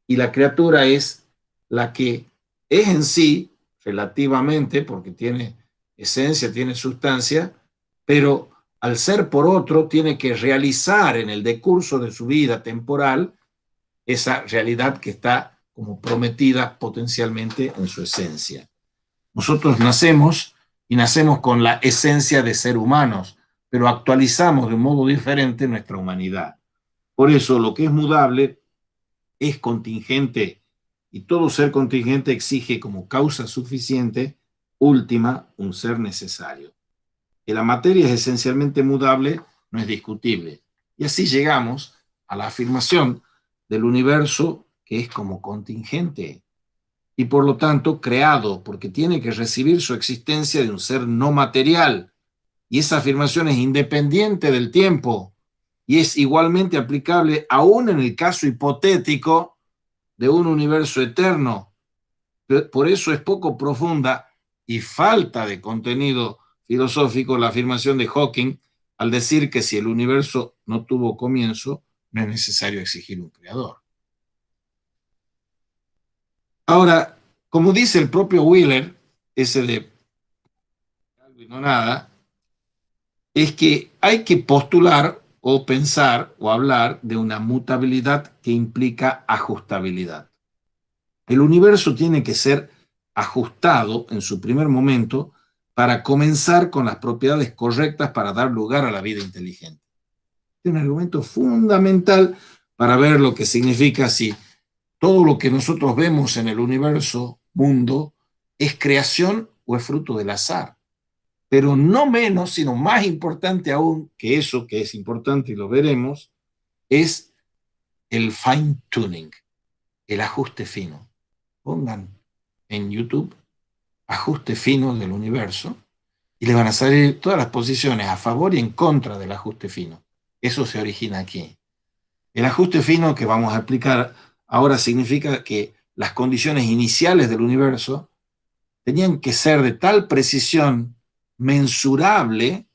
y la criatura es la que es en sí, relativamente, porque tiene esencia, tiene sustancia, pero al ser por otro, tiene que realizar en el decurso de su vida temporal esa realidad que está como prometida potencialmente en su esencia. Nosotros nacemos y nacemos con la esencia de ser humanos, pero actualizamos de un modo diferente nuestra humanidad. Por eso lo que es mudable es contingente y todo ser contingente exige como causa suficiente última un ser necesario. Que la materia es esencialmente mudable no es discutible. Y así llegamos a la afirmación del universo que es como contingente y por lo tanto creado, porque tiene que recibir su existencia de un ser no material. Y esa afirmación es independiente del tiempo y es igualmente aplicable aún en el caso hipotético de un universo eterno. Por eso es poco profunda y falta de contenido filosófico la afirmación de Hawking al decir que si el universo no tuvo comienzo, no es necesario exigir un creador. Ahora, como dice el propio Wheeler, ese de algo y no nada, es que hay que postular o pensar o hablar de una mutabilidad que implica ajustabilidad. El universo tiene que ser ajustado en su primer momento para comenzar con las propiedades correctas para dar lugar a la vida inteligente. Es un argumento fundamental para ver lo que significa si todo lo que nosotros vemos en el universo, mundo, es creación o es fruto del azar. Pero no menos, sino más importante aún que eso, que es importante y lo veremos, es el fine tuning, el ajuste fino. Pongan en YouTube ajuste fino del universo y le van a salir todas las posiciones a favor y en contra del ajuste fino. Eso se origina aquí. El ajuste fino que vamos a explicar ahora significa que las condiciones iniciales del universo tenían que ser de tal precisión mensurable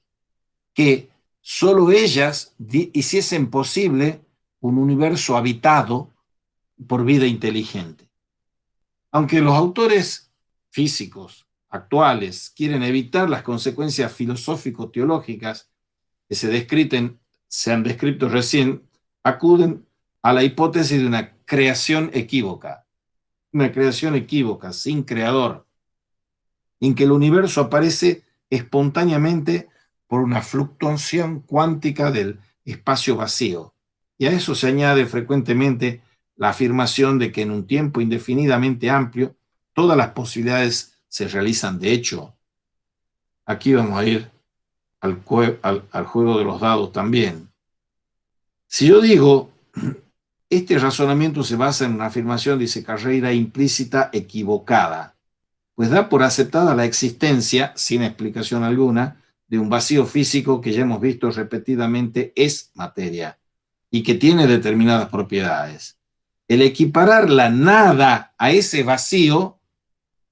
que solo ellas hiciesen posible un universo habitado por vida inteligente. Aunque los autores físicos actuales quieren evitar las consecuencias filosófico-teológicas que se han descrito recién, acuden a la hipótesis de una creación equívoca. Una creación equívoca, sin creador, en que el universo aparece espontáneamente por una fluctuación cuántica del espacio vacío. Y a eso se añade frecuentemente la afirmación de que en un tiempo indefinidamente amplio todas las posibilidades se realizan de hecho. Aquí vamos a ir al juego de los dados también. Si yo digo, este razonamiento se basa en una afirmación, dice Carreira, implícita, equivocada, pues da por aceptada la existencia, sin explicación alguna, de un vacío físico que ya hemos visto repetidamente es materia y que tiene determinadas propiedades. El equiparar la nada a ese vacío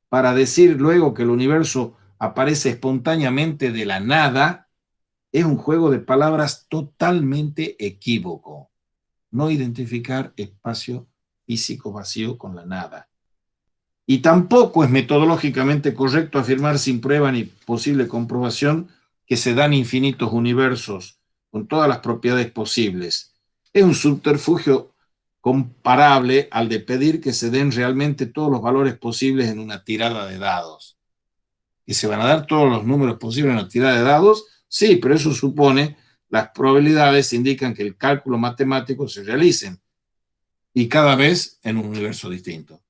para decir luego que el universo aparece espontáneamente de la nada es un juego de palabras totalmente equívoco. No identificar espacio físico vacío con la nada. Y tampoco es metodológicamente correcto afirmar sin prueba ni posible comprobación que se dan infinitos universos con todas las propiedades posibles. Es un subterfugio comparable al de pedir que se den realmente todos los valores posibles en una tirada de dados. ¿Y se van a dar todos los números posibles en una tirada de dados? Sí, pero eso supone las probabilidades indican que el cálculo matemático se realicen y cada vez en un universo distinto.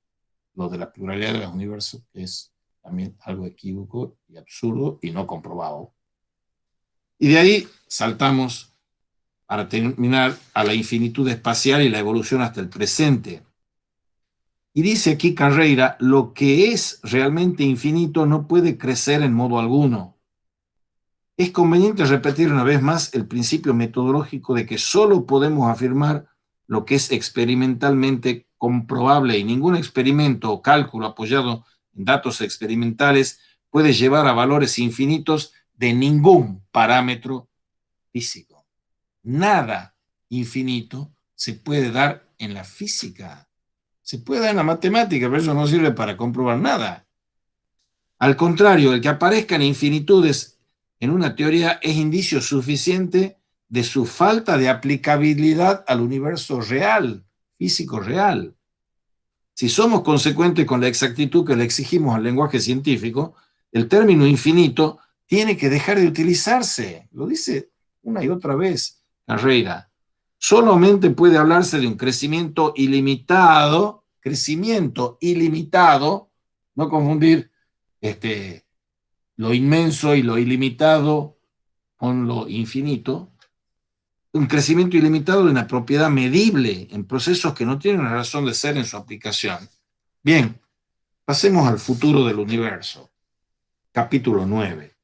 Lo de la pluralidad de los universos es también algo equívoco y absurdo y no comprobado. Y de ahí saltamos para terminar a la infinitud espacial y la evolución hasta el presente. Y dice aquí Carreira, lo que es realmente infinito no puede crecer en modo alguno. Es conveniente repetir una vez más el principio metodológico de que solo podemos afirmar lo que es experimentalmente comprobable y ningún experimento o cálculo apoyado en datos experimentales puede llevar a valores infinitos de ningún parámetro físico. Nada infinito se puede dar en la física. Se puede dar en la matemática, pero eso no sirve para comprobar nada. Al contrario, el que aparezcan infinitudes en una teoría es indicio suficiente de su falta de aplicabilidad al universo real, físico real. Si somos consecuentes con la exactitud que le exigimos al lenguaje científico, el término infinito tiene que dejar de utilizarse. Lo dice una y otra vez Carreira. Solamente puede hablarse de un crecimiento ilimitado, no confundir lo inmenso y lo ilimitado con lo infinito, un crecimiento ilimitado de una propiedad medible en procesos que no tienen una razón de ser en su aplicación. Bien, pasemos al futuro del universo, capítulo 9.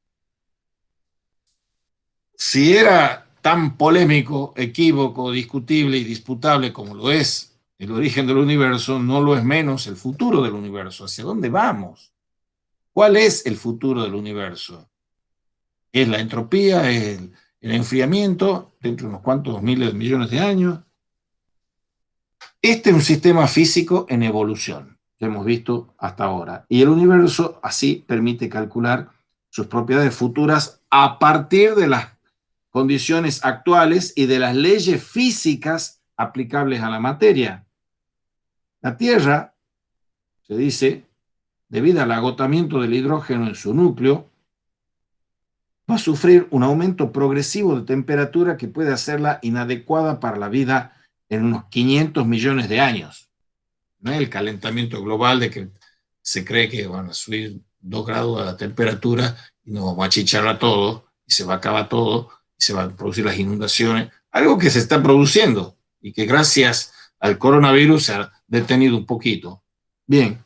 Si era tan polémico, equívoco, discutible y disputable como lo es el origen del universo, no lo es menos el futuro del universo. ¿Hacia dónde vamos? ¿Cuál es el futuro del universo? ¿Es la entropía? ¿Es el enfriamiento dentro de unos cuantos miles de millones de años? Este es un sistema físico en evolución, que hemos visto hasta ahora. Y el universo así permite calcular sus propiedades futuras a partir de las condiciones actuales y de las leyes físicas aplicables a la materia. La Tierra, se dice, debido al agotamiento del hidrógeno en su núcleo, va a sufrir un aumento progresivo de temperatura que puede hacerla inadecuada para la vida en unos 500 millones de años. No es el calentamiento global de que se cree que van a subir 2 grados a la temperatura y nos vamos a achicharrar todo y se va a acabar todo y se van a producir las inundaciones. Algo que se está produciendo y que gracias al coronavirus se ha detenido un poquito. Bien,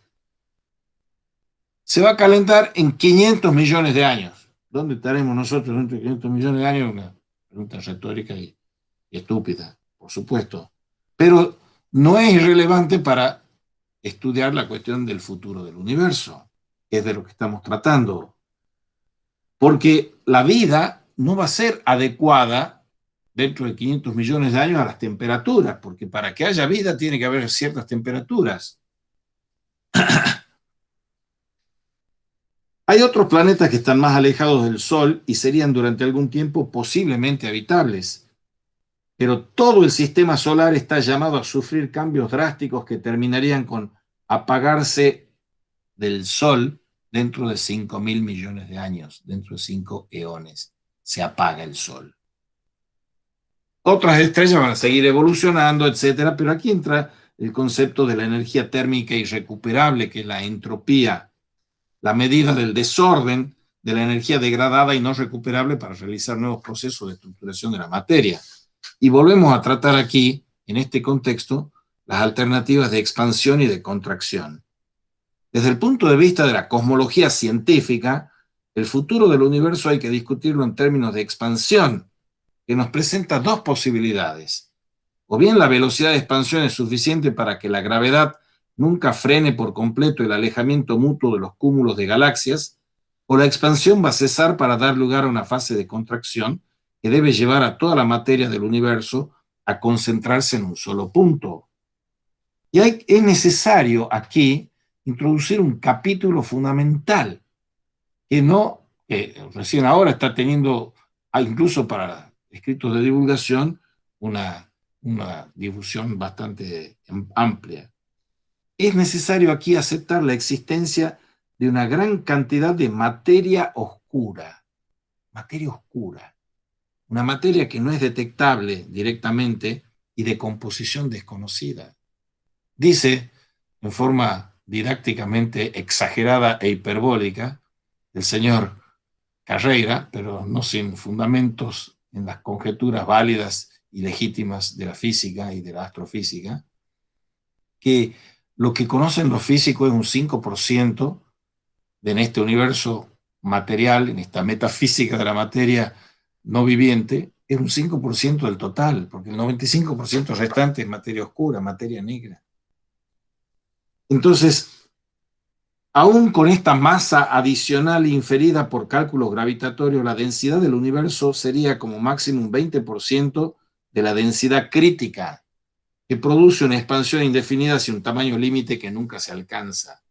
se va a calentar en 500 millones de años. ¿Dónde estaremos nosotros dentro de 500 millones de años? Una pregunta retórica y estúpida, por supuesto. Pero no es irrelevante para estudiar la cuestión del futuro del universo, que es de lo que estamos tratando. Porque la vida no va a ser adecuada dentro de 500 millones de años a las temperaturas, porque para que haya vida tiene que haber ciertas temperaturas. Hay otros planetas que están más alejados del Sol y serían durante algún tiempo posiblemente habitables, pero todo el sistema solar está llamado a sufrir cambios drásticos que terminarían con apagarse del Sol dentro de 5.000 millones de años, dentro de 5 eones, se apaga el Sol. Otras estrellas van a seguir evolucionando, etcétera, pero aquí entra el concepto de la energía térmica irrecuperable, que es la entropía, la medida del desorden de la energía degradada y no recuperable para realizar nuevos procesos de estructuración de la materia. Y volvemos a tratar aquí, en este contexto, las alternativas de expansión y de contracción. Desde el punto de vista de la cosmología científica, el futuro del universo hay que discutirlo en términos de expansión, que nos presenta dos posibilidades. O bien la velocidad de expansión es suficiente para que la gravedad nunca frene por completo el alejamiento mutuo de los cúmulos de galaxias, o la expansión va a cesar para dar lugar a una fase de contracción que debe llevar a toda la materia del universo a concentrarse en un solo punto. Y es necesario aquí introducir un capítulo fundamental que recién ahora está teniendo, incluso para escritos de divulgación, una difusión bastante amplia. Es necesario aquí aceptar la existencia de una gran cantidad de materia oscura, una materia que no es detectable directamente y de composición desconocida. Dice, en forma didácticamente exagerada e hiperbólica, el señor Carreira, pero no sin fundamentos en las conjeturas válidas y legítimas de la física y de la astrofísica, que lo que conocen los físicos es un 5% en este universo material, en esta metafísica de la materia no viviente, es un 5% del total, porque el 95% restante es materia oscura, materia negra. Entonces, aún con esta masa adicional inferida por cálculos gravitatorios, la densidad del universo sería como máximo un 20% de la densidad crítica. que produce una expansión indefinida hacia un tamaño límite que nunca se alcanza.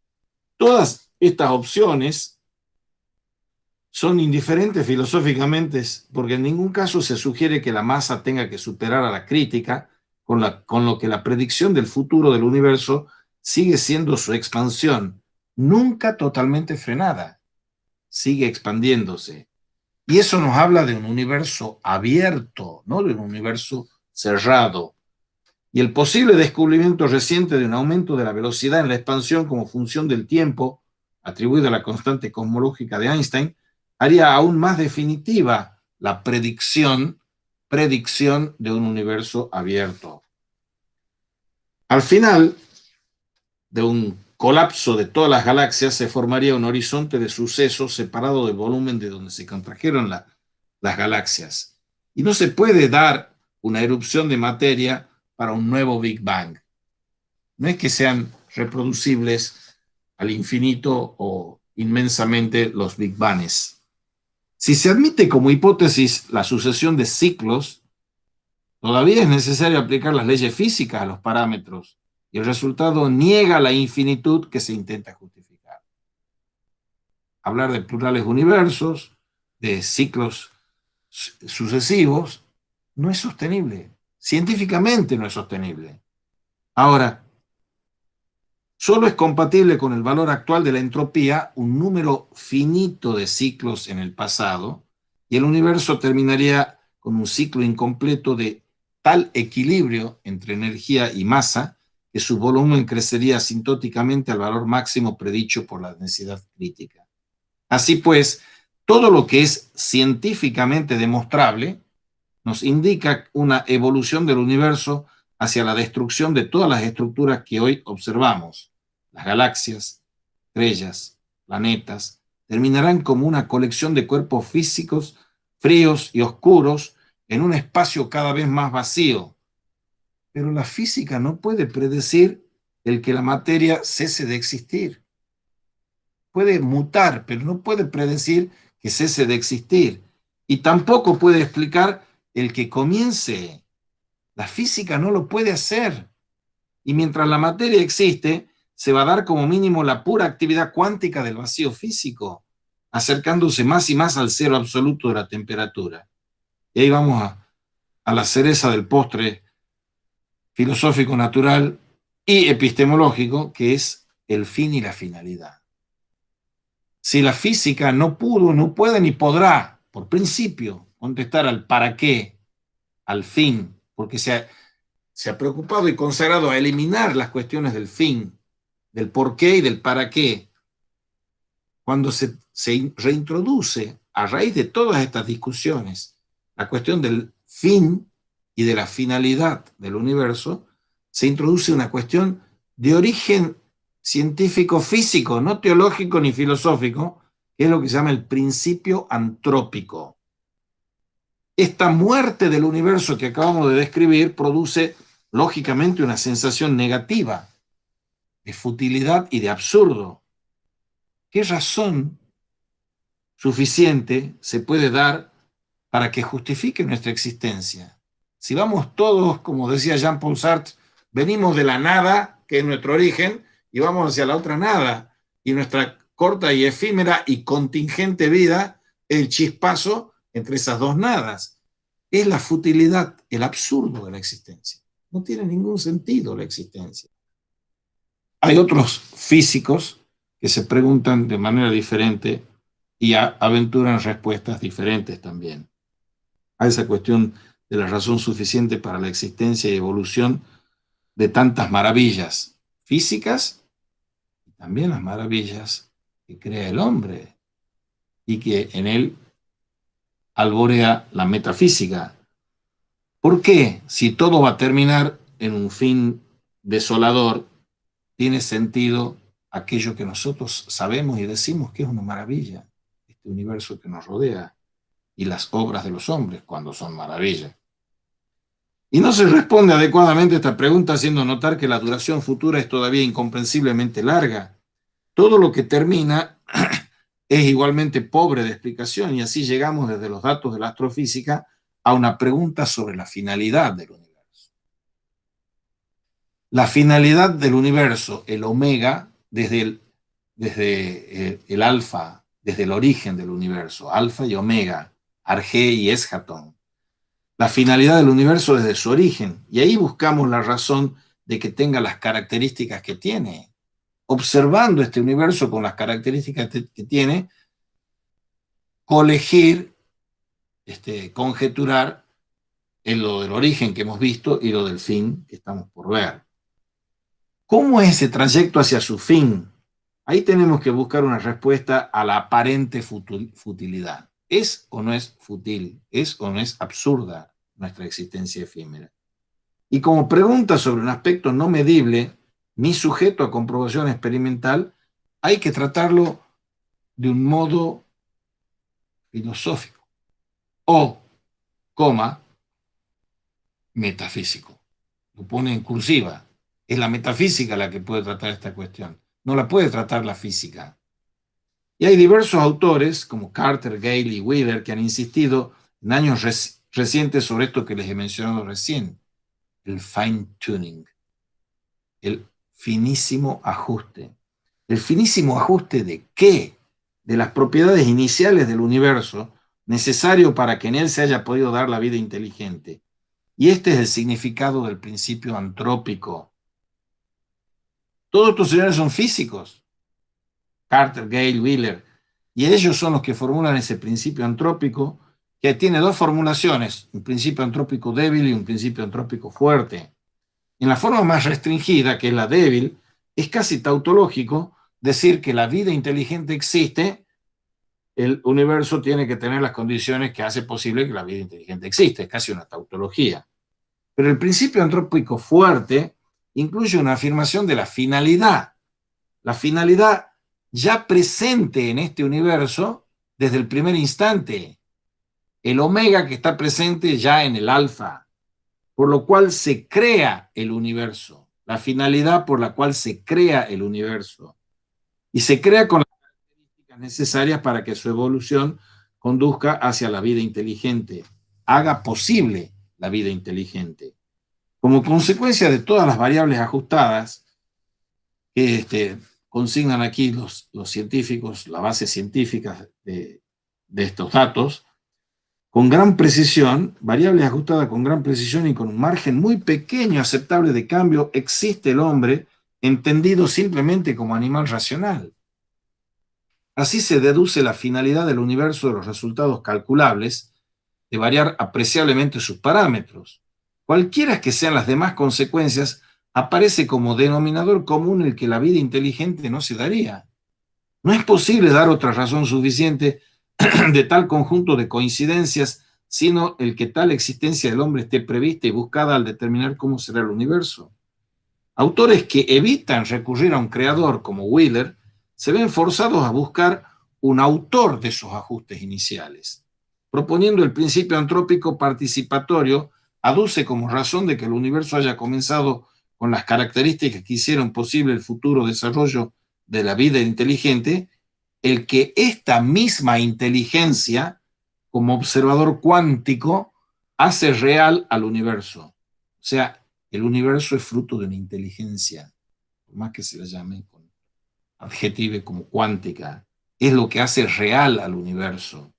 Todas estas opciones son indiferentes filosóficamente porque en ningún caso se sugiere que la masa tenga que superar a la crítica, con lo que la predicción del futuro del universo sigue siendo su expansión, nunca totalmente frenada, sigue expandiéndose. Y eso nos habla de un universo abierto, no de un universo cerrado. Y el posible descubrimiento reciente de un aumento de la velocidad en la expansión como función del tiempo, atribuido a la constante cosmológica de Einstein, haría aún más definitiva la predicción de un universo abierto. Al final de un colapso de todas las galaxias se formaría un horizonte de sucesos separado del volumen de donde se contrajeron las galaxias. Y no se puede dar una erupción de materia para un nuevo Big Bang. No es que sean reproducibles al infinito o inmensamente los Big Bangs. Si se admite como hipótesis la sucesión de ciclos, todavía es necesario aplicar las leyes físicas a los parámetros y el resultado niega la infinitud que se intenta justificar. Hablar de plurales universos, de ciclos sucesivos, no es sostenible. Científicamente no es sostenible. Ahora, solo es compatible con el valor actual de la entropía un número finito de ciclos en el pasado, y el universo terminaría con un ciclo incompleto de tal equilibrio entre energía y masa que su volumen crecería asintóticamente al valor máximo predicho por la densidad crítica. Así pues, todo lo que es científicamente demostrable nos indica una evolución del universo hacia la destrucción de todas las estructuras que hoy observamos. Las galaxias, estrellas, planetas, terminarán como una colección de cuerpos físicos fríos y oscuros en un espacio cada vez más vacío. Pero la física no puede predecir el que la materia cese de existir. Puede mutar, pero no puede predecir que cese de existir. Y tampoco puede explicar el que comience. La física no lo puede hacer. Y mientras la materia existe, se va a dar como mínimo la pura actividad cuántica del vacío físico, acercándose más y más al cero absoluto de la temperatura. Y ahí vamos a la cereza del postre filosófico natural y epistemológico, que es el fin y la finalidad. Si la física no pudo, no puede ni podrá, por principio, contestar al para qué, al fin, porque se ha preocupado y consagrado a eliminar las cuestiones del fin, del por qué y del para qué, cuando se reintroduce a raíz de todas estas discusiones la cuestión del fin y de la finalidad del universo, se introduce una cuestión de origen científico-físico, no teológico ni filosófico, que es lo que se llama el principio antrópico. Esta muerte del universo que acabamos de describir produce, lógicamente, una sensación negativa de futilidad y de absurdo. ¿Qué razón suficiente se puede dar para que justifique nuestra existencia? Si vamos todos, como decía Jean-Paul Sartre, venimos de la nada, que es nuestro origen, y vamos hacia la otra nada, y nuestra corta y efímera y contingente vida es el chispazo entre esas dos nadas. Es la futilidad, el absurdo de la existencia. No tiene ningún sentido la existencia. Hay otros físicos que se preguntan de manera diferente y aventuran respuestas diferentes también a esa cuestión de la razón suficiente para la existencia y evolución de tantas maravillas físicas y también las maravillas que crea el hombre y que en él alborea la metafísica. ¿Por qué, si todo va a terminar en un fin desolador, tiene sentido aquello que nosotros sabemos y decimos que es una maravilla, este universo que nos rodea y las obras de los hombres cuando son maravillas? Y no se responde adecuadamente a esta pregunta, haciendo notar que la duración futura es todavía incomprensiblemente larga. Todo lo que termina es igualmente pobre de explicación, y así llegamos desde los datos de la astrofísica a una pregunta sobre la finalidad del universo. La finalidad del universo, el omega, desde el alfa, desde el origen del universo, alfa y omega, argé y eschaton. La finalidad del universo desde su origen. Y ahí buscamos la razón de que tenga las características que tiene. Observando este universo con las características que tiene, colegir, conjeturar en lo del origen que hemos visto y lo del fin que estamos por ver. ¿Cómo es ese trayecto hacia su fin? Ahí tenemos que buscar una respuesta a la aparente futilidad. ¿Es o no es fútil? ¿Es o no es absurda nuestra existencia efímera? Y como pregunta sobre un aspecto no medible, ni sujeto a comprobación experimental, hay que tratarlo de un modo filosófico o, coma, metafísico. Lo pone en cursiva. Es la metafísica la que puede tratar esta cuestión. No la puede tratar la física. Y hay diversos autores, como Carter, Gale y Wheeler, que han insistido en años recientes sobre esto que les he mencionado recién, el fine-tuning, el finísimo ajuste. ¿El finísimo ajuste de qué? De las propiedades iniciales del universo, necesario para que en él se haya podido dar la vida inteligente. Y este es el significado del principio antrópico. Todos estos señores son físicos, Carter, Gale, Wheeler, y ellos son los que formulan ese principio antrópico, que tiene dos formulaciones, un principio antrópico débil y un principio antrópico fuerte. En la forma más restringida, que es la débil, es casi tautológico decir que la vida inteligente existe, el universo tiene que tener las condiciones que hace posible que la vida inteligente exista, es casi una tautología. Pero el principio antrópico fuerte incluye una afirmación de la finalidad ya presente en este universo desde el primer instante, el omega que está presente ya en el alfa, por lo cual se crea el universo, la finalidad por la cual se crea el universo, y se crea con las características necesarias para que su evolución conduzca hacia la vida inteligente, haga posible la vida inteligente. Como consecuencia de todas las variables ajustadas que consignan aquí los científicos, la base científica de estos datos, con gran precisión, variables ajustadas con gran precisión y con un margen muy pequeño aceptable de cambio, existe el hombre entendido simplemente como animal racional. Así se deduce la finalidad del universo de los resultados calculables de variar apreciablemente sus parámetros. Cualquiera que sean las demás consecuencias, aparece como denominador común el que la vida inteligente no se daría. No es posible dar otra razón suficiente de tal conjunto de coincidencias, sino el que tal existencia del hombre esté prevista y buscada al determinar cómo será el universo. Autores que evitan recurrir a un creador como Wheeler se ven forzados a buscar un autor de esos ajustes iniciales. Proponiendo el principio antrópico participatorio, aduce como razón de que el universo haya comenzado con las características que hicieron posible el futuro desarrollo de la vida inteligente, el que esta misma inteligencia, como observador cuántico, hace real al universo. O sea, el universo es fruto de una inteligencia, por más que se la llame con adjetivo como cuántica, es lo que hace real al universo,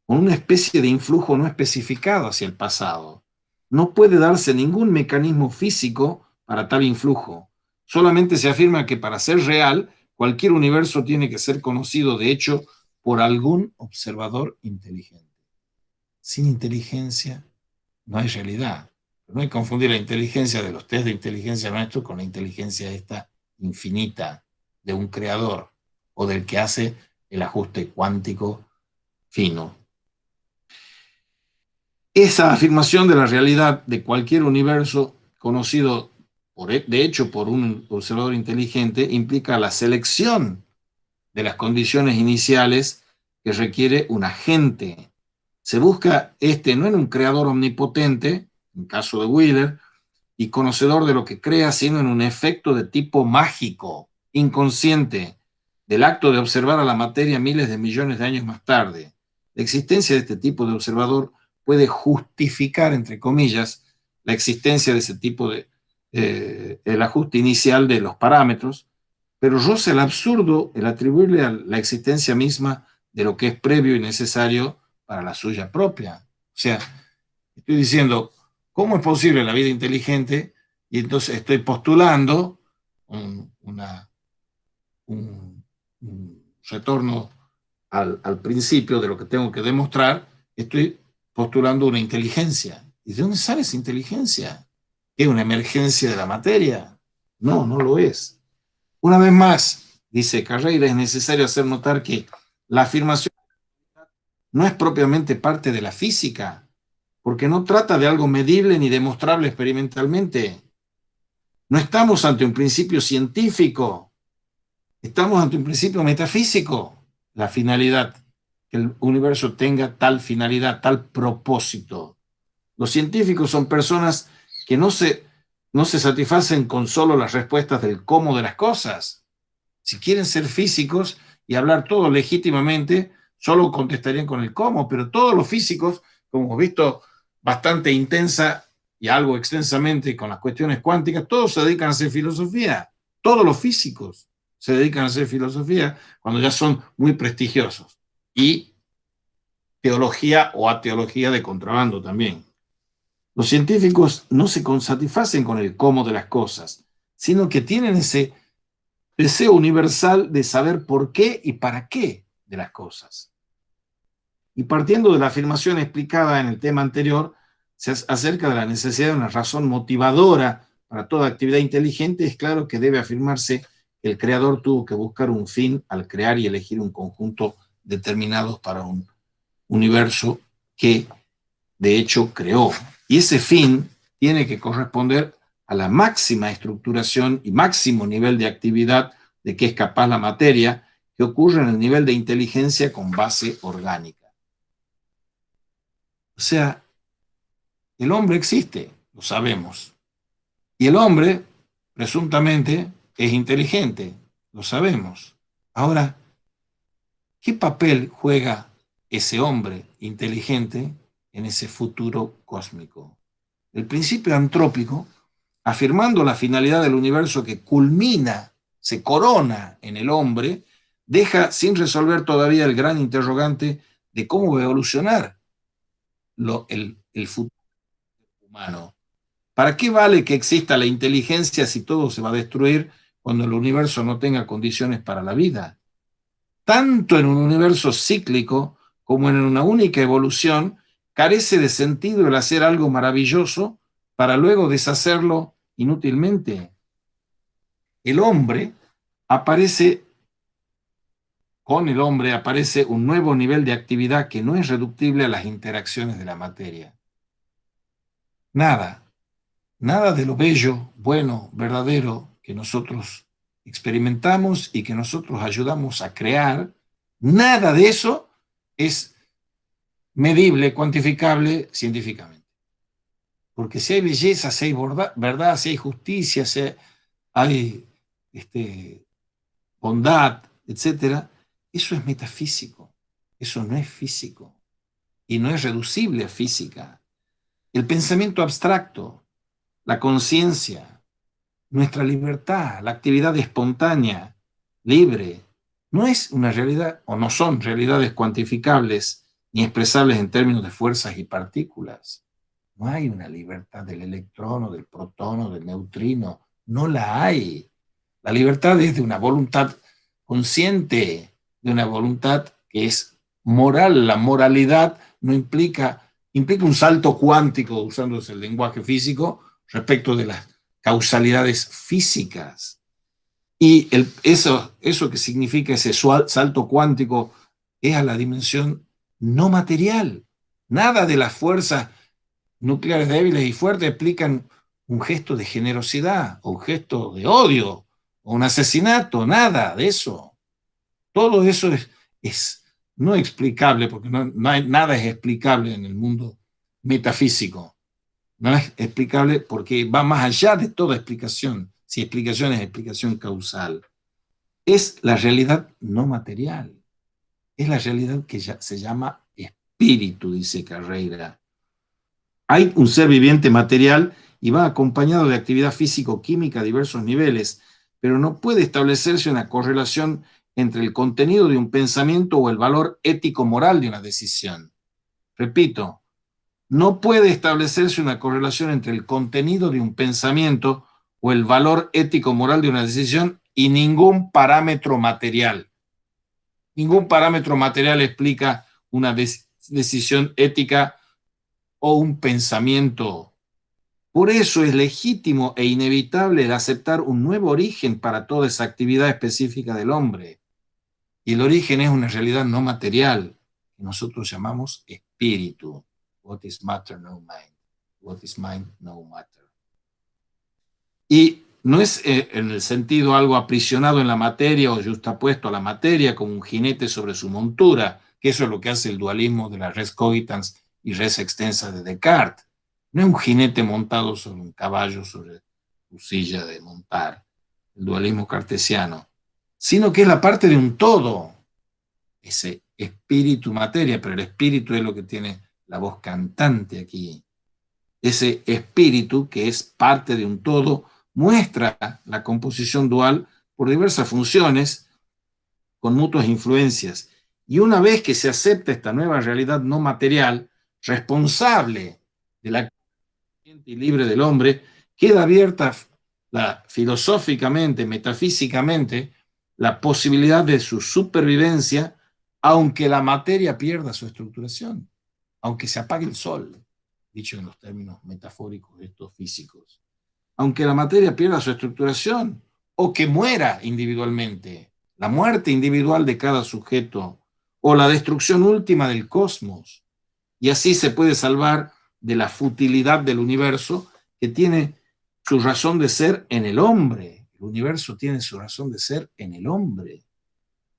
con una especie de influjo no especificado hacia el pasado. No puede darse ningún mecanismo físico para tal influjo. Solamente se afirma que para ser real, cualquier universo tiene que ser conocido, de hecho, por algún observador inteligente. Sin inteligencia no hay realidad. No hay que confundir la inteligencia de los test de inteligencia nuestros con la inteligencia esta infinita de un creador o del que hace el ajuste cuántico fino. Esa afirmación de la realidad de cualquier universo conocido, de hecho, por un observador inteligente, implica la selección de las condiciones iniciales que requiere un agente. Se busca no en un creador omnipotente, en caso de Wheeler, y conocedor de lo que crea, sino en un efecto de tipo mágico, inconsciente, del acto de observar a la materia miles de millones de años más tarde. La existencia de este tipo de observador puede justificar, entre comillas, la existencia de ese tipo el ajuste inicial de los parámetros, pero roza el absurdo el atribuirle a la existencia misma de lo que es previo y necesario para la suya propia. O sea, estoy diciendo, ¿cómo es posible la vida inteligente? Y entonces estoy postulando un retorno al principio de lo que tengo que demostrar, estoy postulando una inteligencia. ¿Y de dónde sale esa inteligencia? ¿Es una emergencia de la materia? No, no lo es. Una vez más, dice Carreira, es necesario hacer notar que la afirmación no es propiamente parte de la física, porque no trata de algo medible ni demostrable experimentalmente. No estamos ante un principio científico, estamos ante un principio metafísico. La finalidad, que el universo tenga tal finalidad, tal propósito. Los científicos son personas que no se satisfacen con solo las respuestas del cómo de las cosas. Si quieren ser físicos y hablar todo legítimamente, solo contestarían con el cómo, pero todos los físicos, como hemos visto bastante intensa y algo extensamente con las cuestiones cuánticas, todos se dedican a hacer filosofía. Todos los físicos se dedican a hacer filosofía cuando ya son muy prestigiosos. Y teología o ateología de contrabando también. Los científicos no se satisfacen con el cómo de las cosas, sino que tienen ese deseo universal de saber por qué y para qué de las cosas. Y partiendo de la afirmación explicada en el tema anterior, acerca de la necesidad de una razón motivadora para toda actividad inteligente, es claro que debe afirmarse que el creador tuvo que buscar un fin al crear y elegir un conjunto determinado para un universo que de hecho creó. Y ese fin tiene que corresponder a la máxima estructuración y máximo nivel de actividad de que es capaz la materia, que ocurre en el nivel de inteligencia con base orgánica. O sea, el hombre existe, lo sabemos. Y el hombre, presuntamente, es inteligente, lo sabemos. Ahora, ¿qué papel juega ese hombre inteligente en ese futuro cósmico? El principio antrópico, afirmando la finalidad del universo que culmina, se corona en el hombre, deja sin resolver todavía el gran interrogante de cómo va a evolucionar el futuro humano. ¿Para qué vale que exista la inteligencia si todo se va a destruir cuando el universo no tenga condiciones para la vida? Tanto en un universo cíclico como en una única evolución, carece de sentido el hacer algo maravilloso para luego deshacerlo inútilmente. El hombre aparece, con el hombre aparece un nuevo nivel de actividad que no es reductible a las interacciones de la materia. Nada, nada de lo bello, bueno, verdadero que nosotros experimentamos y que nosotros ayudamos a crear, nada de eso es medible, cuantificable científicamente. Porque si hay belleza, si hay verdad, si hay justicia, si hay bondad, etcétera, eso es metafísico, eso no es físico y no es reducible a física. El pensamiento abstracto, la conciencia, nuestra libertad, la actividad espontánea, libre, no es una realidad o no son realidades cuantificables ni expresables en términos de fuerzas y partículas. No hay una libertad del electrón o del protón o del neutrino, no la hay. La libertad es de una voluntad consciente, de una voluntad que es moral. La moralidad no implica un salto cuántico, usándose el lenguaje físico, respecto de las causalidades físicas. Y eso que significa ese salto cuántico es a la dimensión no material. Nada de las fuerzas nucleares débiles y fuertes explican un gesto de generosidad o un gesto de odio o un asesinato, nada de eso. Todo eso es no explicable, porque nada es explicable en el mundo metafísico. No es explicable porque va más allá de toda explicación. Si explicación es explicación causal. Es la realidad no material. Es la realidad que ya se llama espíritu, dice Carreira. Hay un ser viviente material y va acompañado de actividad físico-química a diversos niveles, pero no puede establecerse una correlación entre el contenido de un pensamiento o el valor ético-moral de una decisión. Repito, no puede establecerse una correlación entre el contenido de un pensamiento o el valor ético-moral de una decisión y ningún parámetro material. Ningún parámetro material explica una decisión ética o un pensamiento. Por eso es legítimo e inevitable el aceptar un nuevo origen para toda esa actividad específica del hombre. Y el origen es una realidad no material, que nosotros llamamos espíritu. What is matter, no mind. What is mind, no matter. Y no es en el sentido algo aprisionado en la materia o justapuesto a la materia como un jinete sobre su montura, que eso es lo que hace el dualismo de la res cogitans y res extensa de Descartes. No es un jinete montado sobre un caballo, sobre su silla de montar, el dualismo cartesiano, sino que es la parte de un todo, ese espíritu-materia, pero el espíritu es lo que tiene la voz cantante aquí. Ese espíritu, que es parte de un todo, muestra la composición dual por diversas funciones con mutuas influencias. Y una vez que se acepta esta nueva realidad no material, responsable de la y libre del hombre, queda abierta filosóficamente, metafísicamente, la posibilidad de su supervivencia, aunque la materia pierda su estructuración, aunque se apague el sol, dicho en los términos metafóricos estos físicos, aunque la materia pierda su estructuración o que muera individualmente, la muerte individual de cada sujeto o la destrucción última del cosmos. Y así se puede salvar de la futilidad del universo, que tiene su razón de ser en el hombre. El universo tiene su razón de ser en el hombre.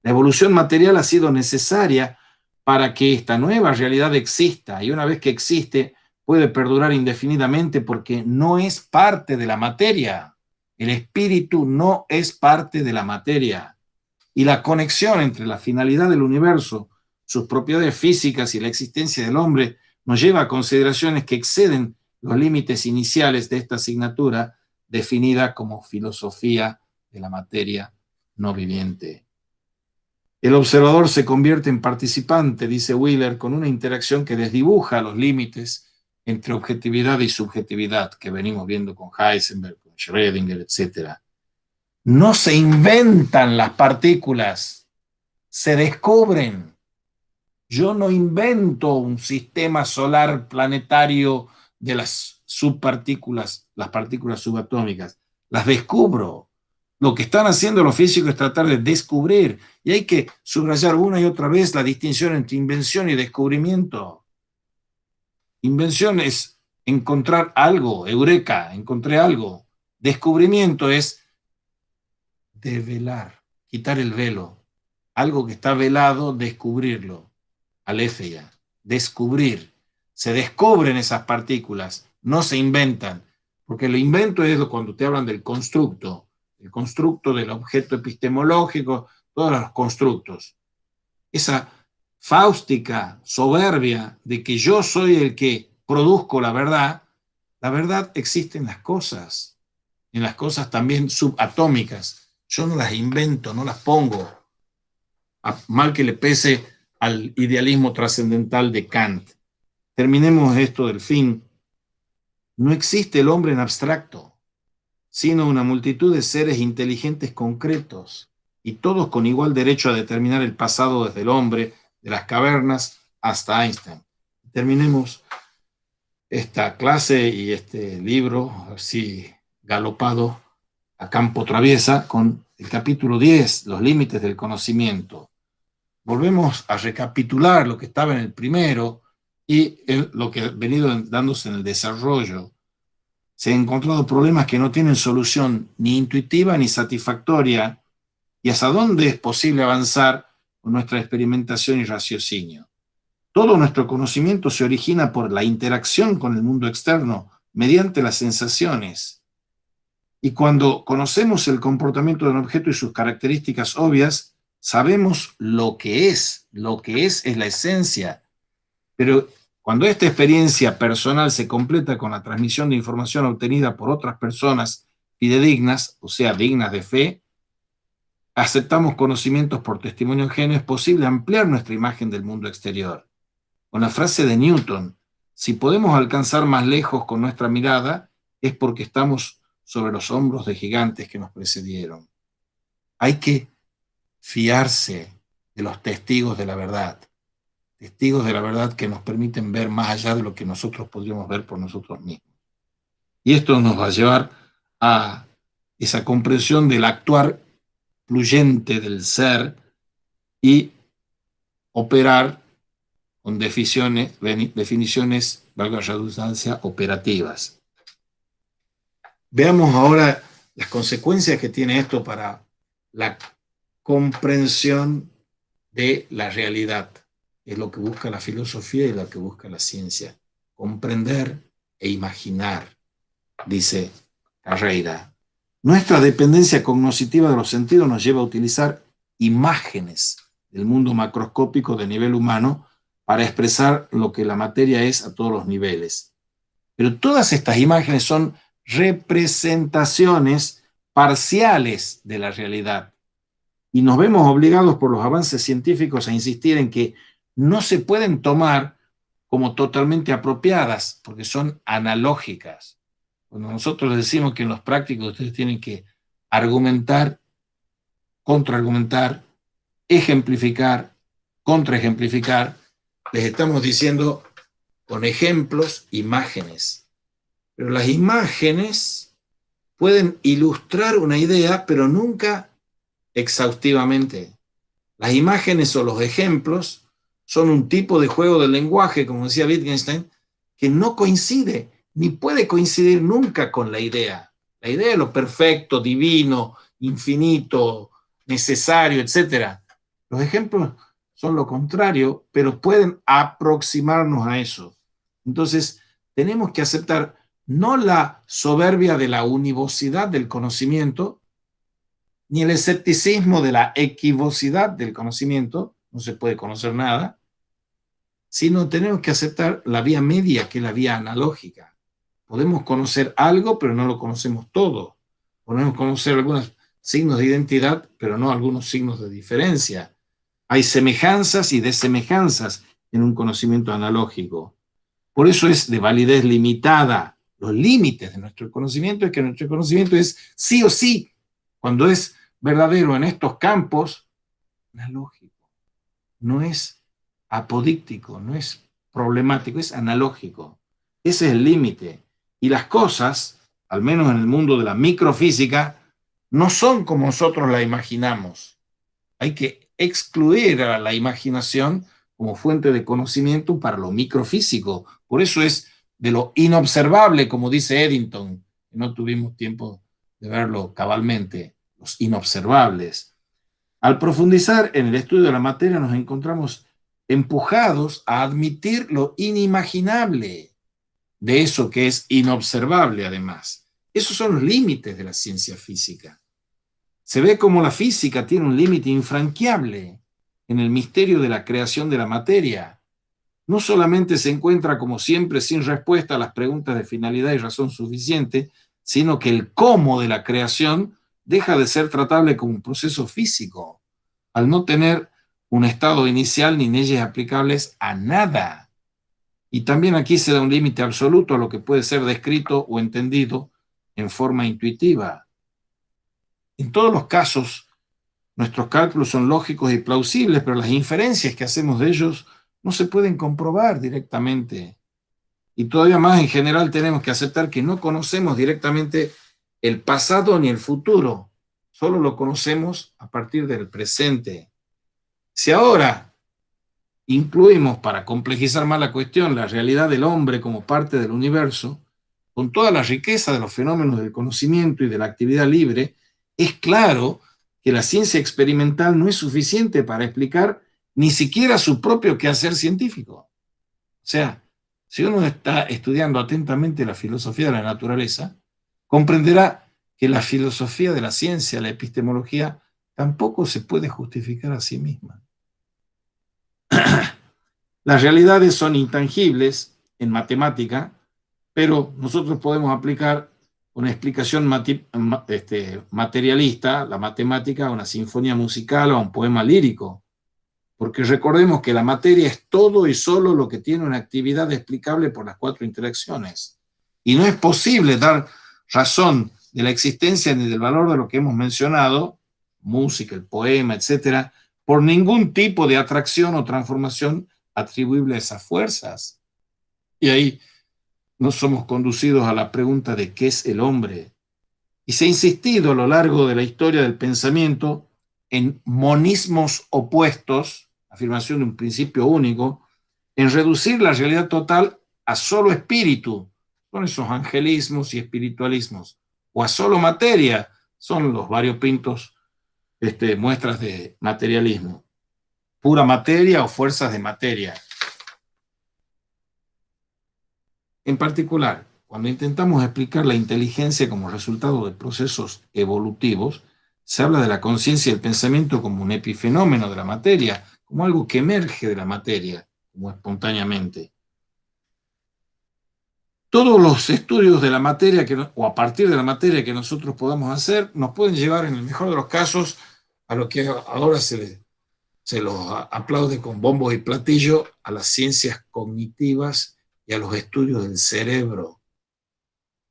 La evolución material ha sido necesaria para que esta nueva realidad exista, y una vez que existe, puede perdurar indefinidamente porque no es parte de la materia. El espíritu no es parte de la materia. Y la conexión entre la finalidad del universo, sus propiedades físicas y la existencia del hombre nos lleva a consideraciones que exceden los límites iniciales de esta asignatura definida como filosofía de la materia no viviente. El observador se convierte en participante, dice Wheeler, con una interacción que desdibuja los límites entre objetividad y subjetividad que venimos viendo con Heisenberg, con Schrödinger, etc. No se inventan las partículas, se descubren. Yo no invento un sistema solar planetario de las subpartículas, las partículas subatómicas, las descubro. Lo que están haciendo los físicos es tratar de descubrir, y hay que subrayar una y otra vez la distinción entre invención y descubrimiento. Invención es encontrar algo, eureka, encontré algo. Descubrimiento es develar, quitar el velo. Algo que está velado, descubrirlo. Aletheia, descubrir. Se descubren esas partículas, no se inventan, porque el invento es cuando te hablan del constructo, el constructo del objeto epistemológico, todos los constructos. Esa fáustica soberbia de que yo soy el que produzco la verdad existe en las cosas también subatómicas. Yo no las invento, no las pongo, mal que le pese al idealismo trascendental de Kant. Terminemos esto del fin. No existe el hombre en abstracto, sino una multitud de seres inteligentes concretos, y todos con igual derecho a determinar el pasado desde el hombre, de las cavernas hasta Einstein. Terminemos esta clase y este libro, así galopado a campo traviesa, con el capítulo 10, los límites del conocimiento. Volvemos a recapitular lo que estaba en el primero y lo que ha venido dándose en el desarrollo. Se han encontrado problemas que no tienen solución ni intuitiva ni satisfactoria, y hasta dónde es posible avanzar con nuestra experimentación y raciocinio. Todo nuestro conocimiento se origina por la interacción con el mundo externo mediante las sensaciones. Y cuando conocemos el comportamiento de un objeto y sus características obvias, sabemos lo que es la esencia. Pero Cuando esta experiencia personal se completa con la transmisión de información obtenida por otras personas fidedignas, o sea, dignas de fe, aceptamos conocimientos por testimonio ajeno, es posible ampliar nuestra imagen del mundo exterior. Con la frase de Newton, si podemos alcanzar más lejos con nuestra mirada, es porque estamos sobre los hombros de gigantes que nos precedieron. Hay que fiarse de los testigos de la verdad que nos permiten ver más allá de lo que nosotros podríamos ver por nosotros mismos. Y esto nos va a llevar a esa comprensión del actuar fluyente del ser y operar con definiciones, valga la redundancia, operativas. Veamos ahora las consecuencias que tiene esto para la comprensión de la realidad. Es lo que busca la filosofía y lo que busca la ciencia. Comprender e imaginar, dice Carreira. Nuestra dependencia cognitiva de los sentidos nos lleva a utilizar imágenes del mundo macroscópico de nivel humano para expresar lo que la materia es a todos los niveles. Pero todas estas imágenes son representaciones parciales de la realidad. Y nos vemos obligados por los avances científicos a insistir en que no se pueden tomar como totalmente apropiadas, porque son analógicas. Cuando nosotros decimos que en los prácticos ustedes tienen que argumentar, contraargumentar, ejemplificar, contraejemplificar, les estamos diciendo con ejemplos, imágenes. Pero las imágenes pueden ilustrar una idea, pero nunca exhaustivamente. Las imágenes o los ejemplos son un tipo de juego del lenguaje, como decía Wittgenstein, que no coincide, ni puede coincidir nunca con la idea. La idea es lo perfecto, divino, infinito, necesario, etc. Los ejemplos son lo contrario, pero pueden aproximarnos a eso. Entonces, tenemos que aceptar no la soberbia de la univocidad del conocimiento, ni el escepticismo de la equivocidad del conocimiento, no se puede conocer nada, sino tenemos que aceptar la vía media, que es la vía analógica. Podemos conocer algo, pero no lo conocemos todo. Podemos conocer algunos signos de identidad, pero no algunos signos de diferencia. Hay semejanzas y desemejanzas en un conocimiento analógico. Por eso es de validez limitada. Los límites de nuestro conocimiento es que nuestro conocimiento es sí o sí, cuando es verdadero en estos campos, analógico. No es apodíctico, no es problemático, es analógico. Ese es el límite. Y las cosas, al menos en el mundo de la microfísica, no son como nosotros la imaginamos. Hay que excluir a la imaginación como fuente de conocimiento para lo microfísico. Por eso es de lo inobservable, como dice Eddington, que no tuvimos tiempo de verlo cabalmente, los inobservables. Al profundizar en el estudio de la materia nos encontramos empujados a admitir lo inimaginable de eso que es inobservable además. Esos son los límites de la ciencia física. Se ve como la física tiene un límite infranqueable en el misterio de la creación de la materia. No solamente se encuentra como siempre sin respuesta a las preguntas de finalidad y razón suficiente, sino que el cómo de la creación deja de ser tratable como un proceso físico, al no tener un estado inicial ni leyes aplicables a nada. Y también aquí se da un límite absoluto a lo que puede ser descrito o entendido en forma intuitiva. En todos los casos, nuestros cálculos son lógicos y plausibles, pero las inferencias que hacemos de ellos no se pueden comprobar directamente. Y todavía más, en general, tenemos que aceptar que no conocemos directamente el pasado ni el futuro, solo lo conocemos a partir del presente. Si ahora incluimos, para complejizar más la cuestión, la realidad del hombre como parte del universo, con toda la riqueza de los fenómenos del conocimiento y de la actividad libre, es claro que la ciencia experimental no es suficiente para explicar ni siquiera su propio quehacer científico. O sea, si uno está estudiando atentamente la filosofía de la naturaleza, comprenderá que la filosofía de la ciencia, la epistemología, tampoco se puede justificar a sí misma. Las realidades son intangibles en matemática, pero nosotros podemos aplicar una explicación materialista, la matemática, a una sinfonía musical o a un poema lírico, porque recordemos que la materia es todo y solo lo que tiene una actividad explicable por las cuatro interacciones. Y no es posible dar razón de la existencia ni del valor de lo que hemos mencionado, música, el poema, etcétera, por ningún tipo de atracción o transformación atribuible a esas fuerzas. Y ahí nos somos conducidos a la pregunta de qué es el hombre. Y se ha insistido a lo largo de la historia del pensamiento en monismos opuestos, afirmación de un principio único, en reducir la realidad total a solo espíritu, son esos angelismos y espiritualismos, o a solo materia, son los variopintos muestras de materialismo, pura materia o fuerzas de materia. En particular, cuando intentamos explicar la inteligencia como resultado de procesos evolutivos, se habla de la conciencia y el pensamiento como un epifenómeno de la materia, como algo que emerge de la materia, como espontáneamente. Todos los estudios de la materia o a partir de la materia que nosotros podamos hacer nos pueden llevar, en el mejor de los casos, a lo que ahora se los aplaude con bombos y platillos, a las ciencias cognitivas y a los estudios del cerebro.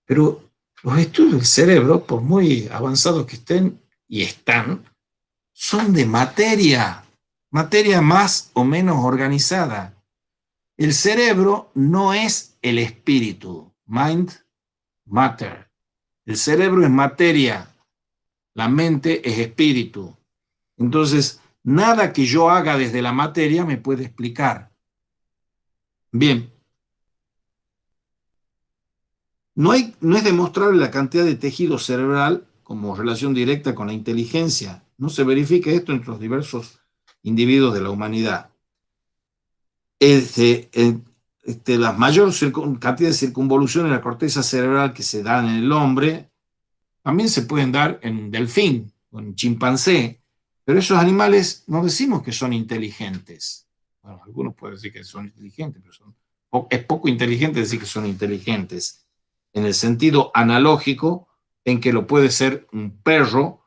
Pero los estudios del cerebro, por muy avanzados que estén y están, son de materia, materia más o menos organizada. El cerebro no es el espíritu, mind, matter. El cerebro es materia, la mente es espíritu. Entonces, nada que yo haga desde la materia me puede explicar. Bien, no es demostrable la cantidad de tejido cerebral como relación directa con la inteligencia. No se verifica esto entre los diversos individuos de la humanidad. La mayor cantidad de circunvolución en la corteza cerebral que se da en el hombre también se pueden dar en un delfín o en un chimpancé, pero esos animales no decimos que son inteligentes. Bueno, algunos pueden decir que son inteligentes, pero es poco inteligente decir que son inteligentes en el sentido analógico en que lo puede ser un perro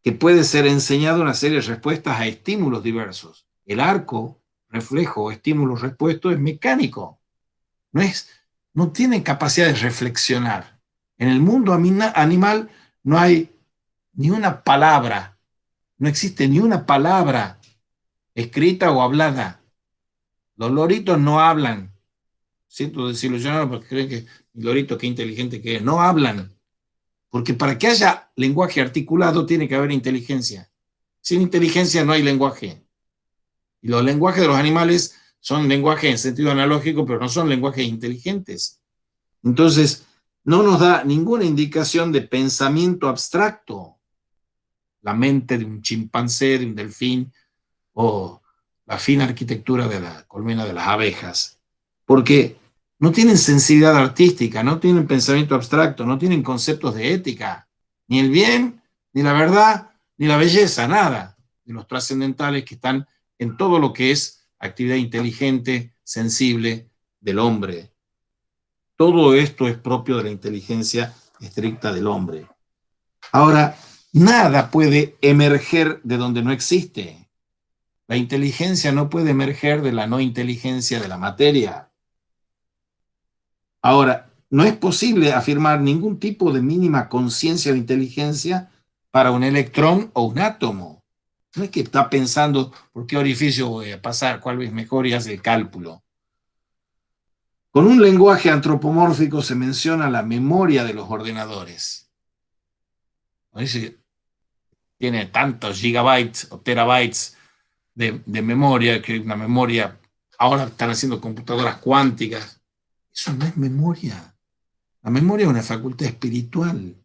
que puede ser enseñado una serie de respuestas a estímulos diversos. El arco, reflejo, estímulo-respuesto es mecánico, no, no tiene capacidad de reflexionar. En el mundo animal no hay ni una palabra, no existe ni una palabra escrita o hablada. Los loritos no hablan. Siento desilusionado porque creen que el lorito, qué inteligente que es, no hablan. Porque para que haya lenguaje articulado tiene que haber inteligencia. Sin inteligencia no hay lenguaje. Y los lenguajes de los animales son lenguajes en sentido analógico, pero no son lenguajes inteligentes. Entonces, no nos da ninguna indicación de pensamiento abstracto. La mente de un chimpancé, de un delfín, o la fina arquitectura de la colmena de las abejas. Porque no tienen sensibilidad artística, no tienen pensamiento abstracto, no tienen conceptos de ética, ni el bien, ni la verdad, ni la belleza, nada de los trascendentales que están en todo lo que es actividad inteligente, sensible del hombre. Todo esto es propio de la inteligencia estricta del hombre. Ahora, nada puede emerger de donde no existe. La inteligencia no puede emerger de la no inteligencia de la materia. Ahora, no es posible afirmar ningún tipo de mínima conciencia o inteligencia para un electrón o un átomo. No es que está pensando por qué orificio voy a pasar, cuál es mejor y hace el cálculo. Con un lenguaje antropomórfico se menciona la memoria de los ordenadores. Dice, tiene tantos gigabytes o terabytes de memoria, que una memoria, ahora están haciendo computadoras cuánticas. Eso no es memoria. La memoria es una facultad espiritual,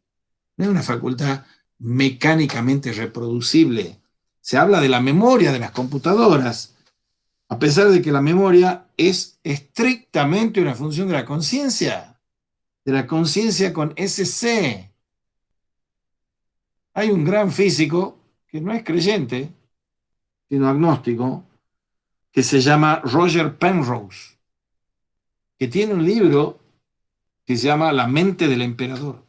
no es una facultad mecánicamente reproducible. Se habla de la memoria de las computadoras, a pesar de que la memoria es estrictamente una función de la conciencia con SC. Hay un gran físico que no es creyente, sino agnóstico, que se llama Roger Penrose, que tiene un libro que se llama La mente del emperador.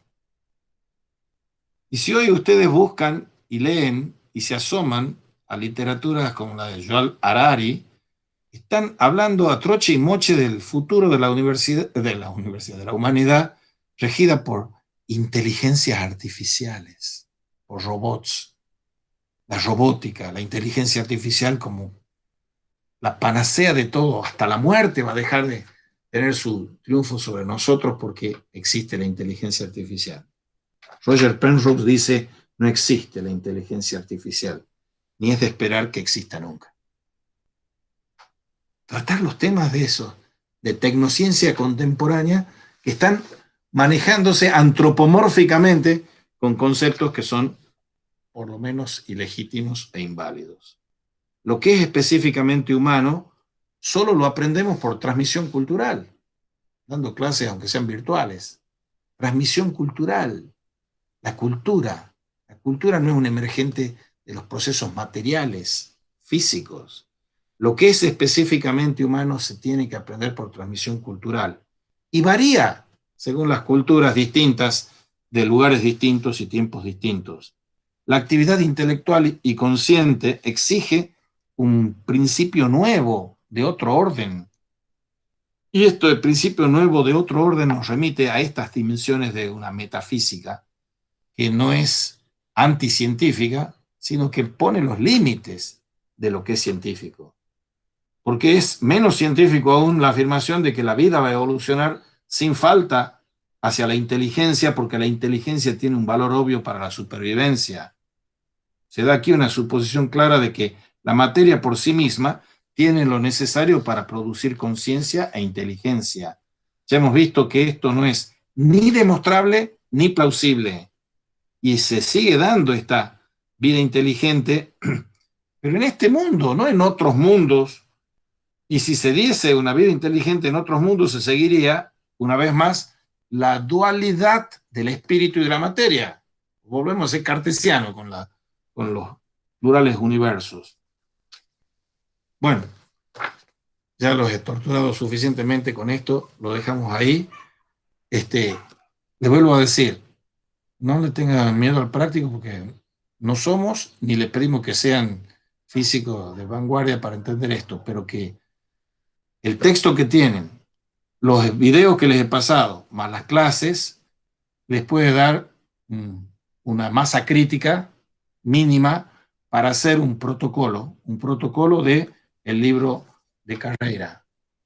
Y si hoy ustedes buscan y leen y se asoman a literaturas como la de Yuval Harari, están hablando a troche y moche del futuro de la humanidad, regida por inteligencias artificiales, por robots, la robótica, la inteligencia artificial como la panacea de todo, hasta la muerte va a dejar de tener su triunfo sobre nosotros porque existe la inteligencia artificial. Roger Penrose dice, no existe la inteligencia artificial, ni es de esperar que exista nunca. Tratar los temas de eso, de tecnociencia contemporánea, que están manejándose antropomórficamente con conceptos que son por lo menos ilegítimos e inválidos. Lo que es específicamente humano, solo lo aprendemos por transmisión cultural, dando clases aunque sean virtuales. Transmisión cultural, la cultura. La cultura no es un emergente de los procesos materiales, físicos. Lo que es específicamente humano se tiene que aprender por transmisión cultural. Y varía según las culturas distintas, de lugares distintos y tiempos distintos. La actividad intelectual y consciente exige un principio nuevo de otro orden. Y esto de principio nuevo de otro orden nos remite a estas dimensiones de una metafísica que no es anticientífica, sino que pone los límites de lo que es científico. Porque es menos científico aún la afirmación de que la vida va a evolucionar sin falta hacia la inteligencia, porque la inteligencia tiene un valor obvio para la supervivencia. Se da aquí una suposición clara de que la materia por sí misma tiene lo necesario para producir conciencia e inteligencia. Ya hemos visto que esto no es ni demostrable ni plausible. Y se sigue dando esta vida inteligente, pero en este mundo, no en otros mundos. Y si se diese una vida inteligente en otros mundos, se seguiría, una vez más, la dualidad del espíritu y de la materia. Volvemos a ser cartesiano con los plurales universos. Bueno, ya los he torturado suficientemente con esto, lo dejamos ahí. Le vuelvo a decir, no le tengan miedo al práctico porque no somos ni le pedimos que sean físicos de vanguardia para entender esto, pero que el texto que tienen, los videos que les he pasado, más las clases, les puede dar una masa crítica mínima para hacer un protocolo de el libro de carrera,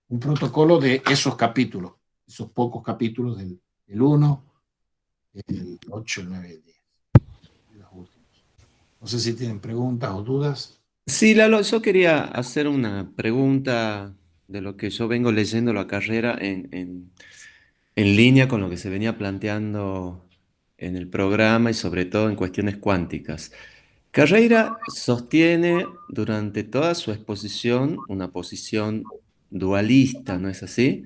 un protocolo de esos capítulos, esos pocos capítulos del 1, el 8, el 9 y el 10. Los últimos. No sé si tienen preguntas o dudas. Sí, Lalo, yo quería hacer una pregunta de lo que yo vengo leyendo la carrera en línea con lo que se venía planteando en el programa y sobre todo en cuestiones cuánticas. Carreira sostiene durante toda su exposición una posición dualista, ¿no es así?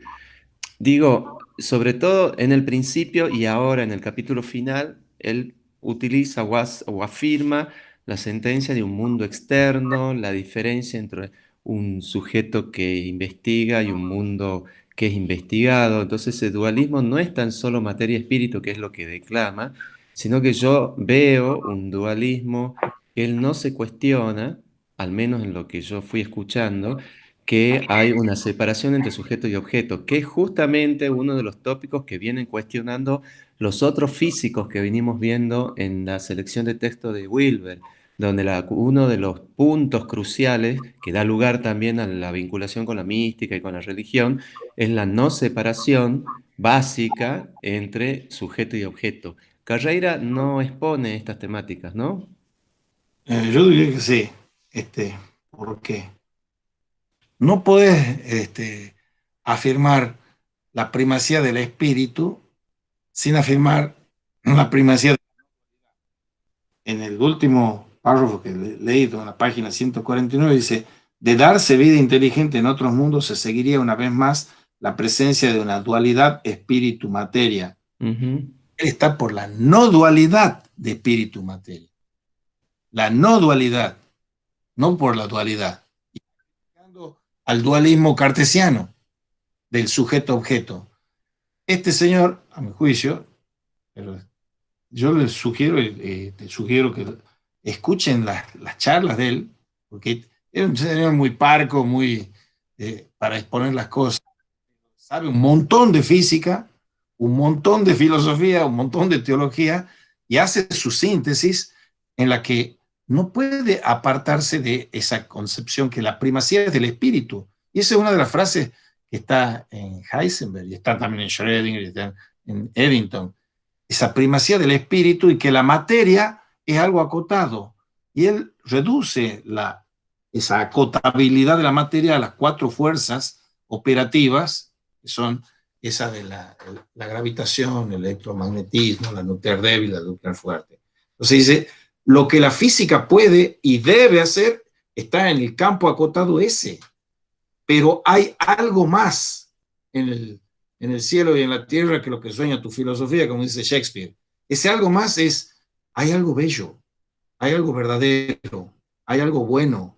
Digo, sobre todo en el principio y ahora en el capítulo final, él utiliza o afirma la sentencia de un mundo externo, la diferencia entre un sujeto que investiga y un mundo que es investigado. Entonces, ese dualismo no es tan solo materia-espíritu, que es lo que declama, sino que yo veo un dualismo que él no se cuestiona, al menos en lo que yo fui escuchando, que hay una separación entre sujeto y objeto, que es justamente uno de los tópicos que vienen cuestionando los otros físicos que venimos viendo en la selección de texto de Wilber, donde uno de los puntos cruciales que da lugar también a la vinculación con la mística y con la religión es la no separación básica entre sujeto y objeto. Carreira no expone estas temáticas, ¿no? Yo diría que sí, porque no podés afirmar la primacía del espíritu sin afirmar la primacía. En el último párrafo que he leído, en la página 149, dice, de darse vida inteligente en otros mundos se seguiría una vez más la presencia de una dualidad espíritu-materia. Ujú. Él está por la no dualidad de espíritu-materia. La no dualidad, no por la dualidad. al dualismo cartesiano del sujeto-objeto. Este señor, a mi juicio, pero yo les sugiero, te sugiero que escuchen las charlas de él, porque es un señor muy parco, muy para exponer las cosas. Sabe un montón de física, un montón de filosofía, un montón de teología, y hace su síntesis en la que no puede apartarse de esa concepción que la primacía es del espíritu. Y esa es una de las frases que está en Heisenberg, y está también en Schrödinger, y está en Eddington, esa primacía del espíritu y que la materia es algo acotado. Y él reduce esa acotabilidad de la materia a las cuatro fuerzas operativas, que son esa de la gravitación, el electromagnetismo, la nuclear débil, la nuclear fuerte. Entonces dice, lo que la física puede y debe hacer está en el campo acotado ese, pero hay algo más en el cielo y en la tierra que lo que sueña tu filosofía, como dice Shakespeare. Ese algo más es, hay algo bello, hay algo verdadero, hay algo bueno.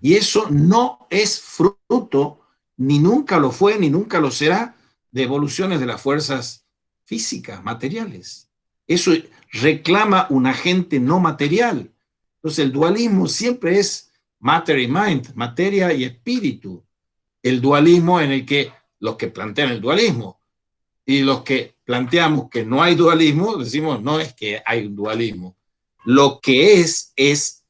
Y eso no es fruto, ni nunca lo fue, ni nunca lo será, de evoluciones de las fuerzas físicas, materiales. Eso reclama un agente no material. Entonces el dualismo siempre es matter y mind, materia y espíritu. El dualismo en el que los que plantean el dualismo y los que planteamos que no hay dualismo, decimos no es que hay un dualismo. Lo que es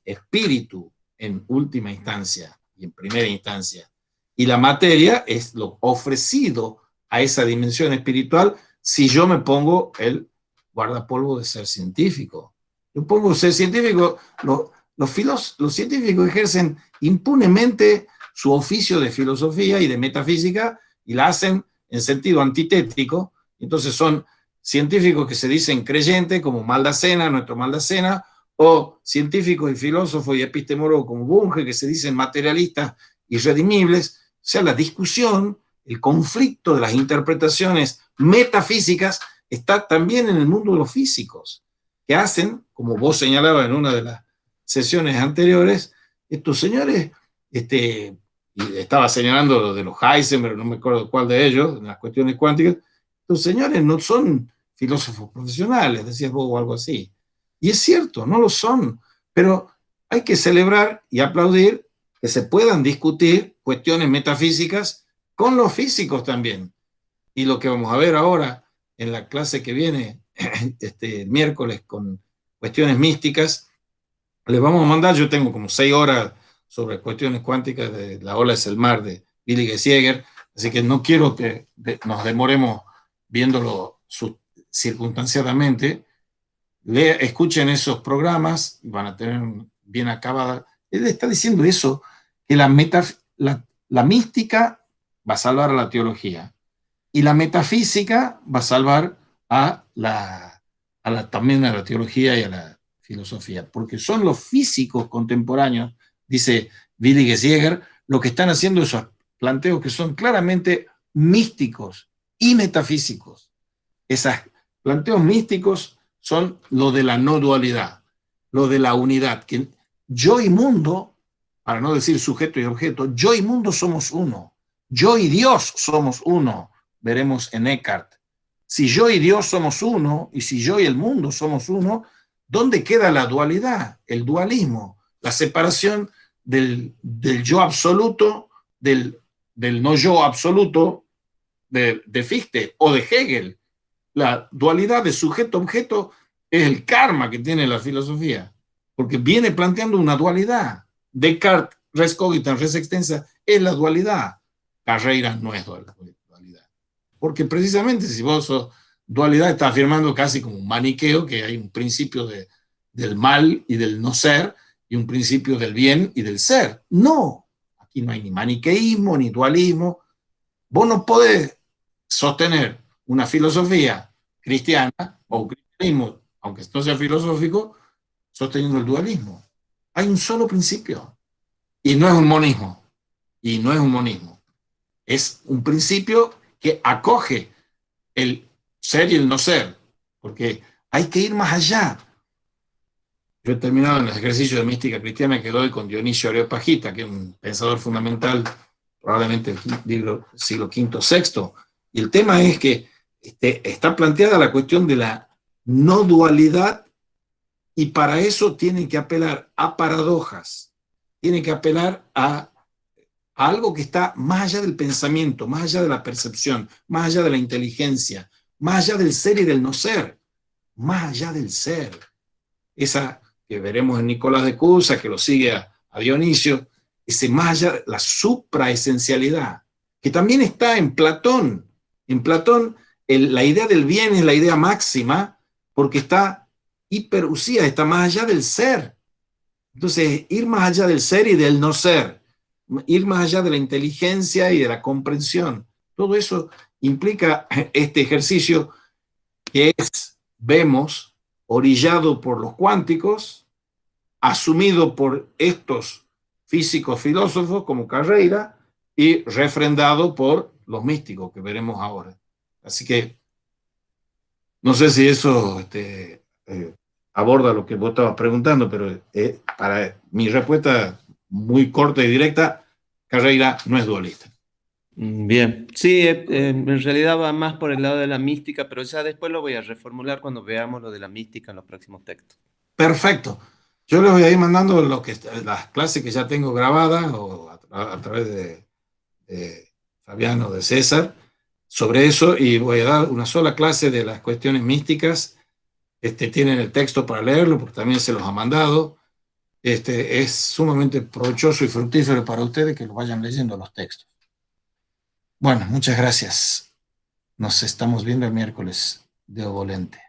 espíritu en última instancia y en primera instancia. Y la materia es lo ofrecido a esa dimensión espiritual si yo me pongo el guardapolvo de ser científico. Yo pongo ser científico, los científicos ejercen impunemente su oficio de filosofía y de metafísica y la hacen en sentido antitético. Entonces son científicos que se dicen creyentes, como Maldacena, nuestro Maldacena, o científicos y filósofos y epistemólogos como Bunge, que se dicen materialistas y redimibles. O sea, la discusión, el conflicto de las interpretaciones metafísicas está también en el mundo de los físicos, que hacen, como vos señalabas en una de las sesiones anteriores, estos señores, y estaba señalando de los Heisenberg, no me acuerdo cuál de ellos, en las cuestiones cuánticas, los señores no son filósofos profesionales, decías vos o algo así. Y es cierto, no lo son, pero hay que celebrar y aplaudir que se puedan discutir cuestiones metafísicas con los físicos también. Y lo que vamos a ver ahora en la clase que viene, miércoles, con cuestiones místicas, les vamos a mandar, yo tengo como 6 horas sobre cuestiones cuánticas de La ola es el mar de Billy Gesiger, así que no quiero que nos demoremos viéndolo circunstanciadamente. Escuchen esos programas, van a tener bien acabada. Él está diciendo eso, que la mística va a salvar a la teología y la metafísica va a salvar también a la teología y a la filosofía, porque son los físicos contemporáneos, dice Willy Gesiger, lo que están haciendo esos planteos que son claramente místicos y metafísicos. Esos planteos místicos son lo de la no dualidad, lo de la unidad, que yo y mundo, para no decir sujeto y objeto, yo y mundo somos uno, yo y Dios somos uno, veremos en Eckhart. Si yo y Dios somos uno, y si yo y el mundo somos uno, ¿dónde queda la dualidad, el dualismo, la separación del yo absoluto, del no yo absoluto de Fichte o de Hegel? La dualidad de sujeto-objeto es el karma que tiene la filosofía, porque viene planteando una dualidad. Descartes, res cogitans, res extensa, es la dualidad. Carreras no es dualidad. Porque precisamente si vos sos dualidad, estás afirmando casi como un maniqueo, que hay un principio del mal y del no ser, y un principio del bien y del ser. No, aquí no hay ni maniqueísmo, ni dualismo. Vos no podés sostener una filosofía cristiana o un cristianismo, aunque no sea filosófico, sosteniendo el dualismo. Hay un solo principio y no es un monismo. Y no es un monismo. Es un principio que acoge el ser y el no ser, porque hay que ir más allá. Yo he terminado en los ejercicios de mística cristiana que doy con Dionisio Areopagita, que es un pensador fundamental probablemente el siglo quinto, sexto. Y el tema es que está planteada la cuestión de la no dualidad y para eso tienen que apelar a paradojas, tienen que apelar a algo que está más allá del pensamiento, más allá de la percepción, más allá de la inteligencia, más allá del ser y del no ser, más allá del ser. Esa que veremos en Nicolás de Cusa, que lo sigue a Dionisio, ese más allá, la supraesencialidad, que también está en Platón. En Platón, la idea del bien es la idea máxima porque está hiperusía, está más allá del ser. Entonces, ir más allá del ser y del no ser, ir más allá de la inteligencia y de la comprensión, todo eso implica este ejercicio que es, vemos, orillado por los cuánticos, asumido por estos físicos filósofos como Carreira y refrendado por los místicos que veremos ahora. Así que no sé si eso aborda lo que vos estabas preguntando, pero para mi respuesta muy corta y directa, Carreira no es dualista. Bien, sí, en realidad va más por el lado de la mística, pero ya después lo voy a reformular cuando veamos lo de la mística en los próximos textos. Perfecto. Yo les voy a ir mandando las clases que ya tengo grabadas o a través de Fabián o de César sobre eso y voy a dar una sola clase de las cuestiones místicas. Tienen el texto para leerlo porque también se los ha mandado. Es sumamente provechoso y fructífero para ustedes que lo vayan leyendo los textos. Bueno, muchas gracias. Nos estamos viendo el miércoles de Ovolente.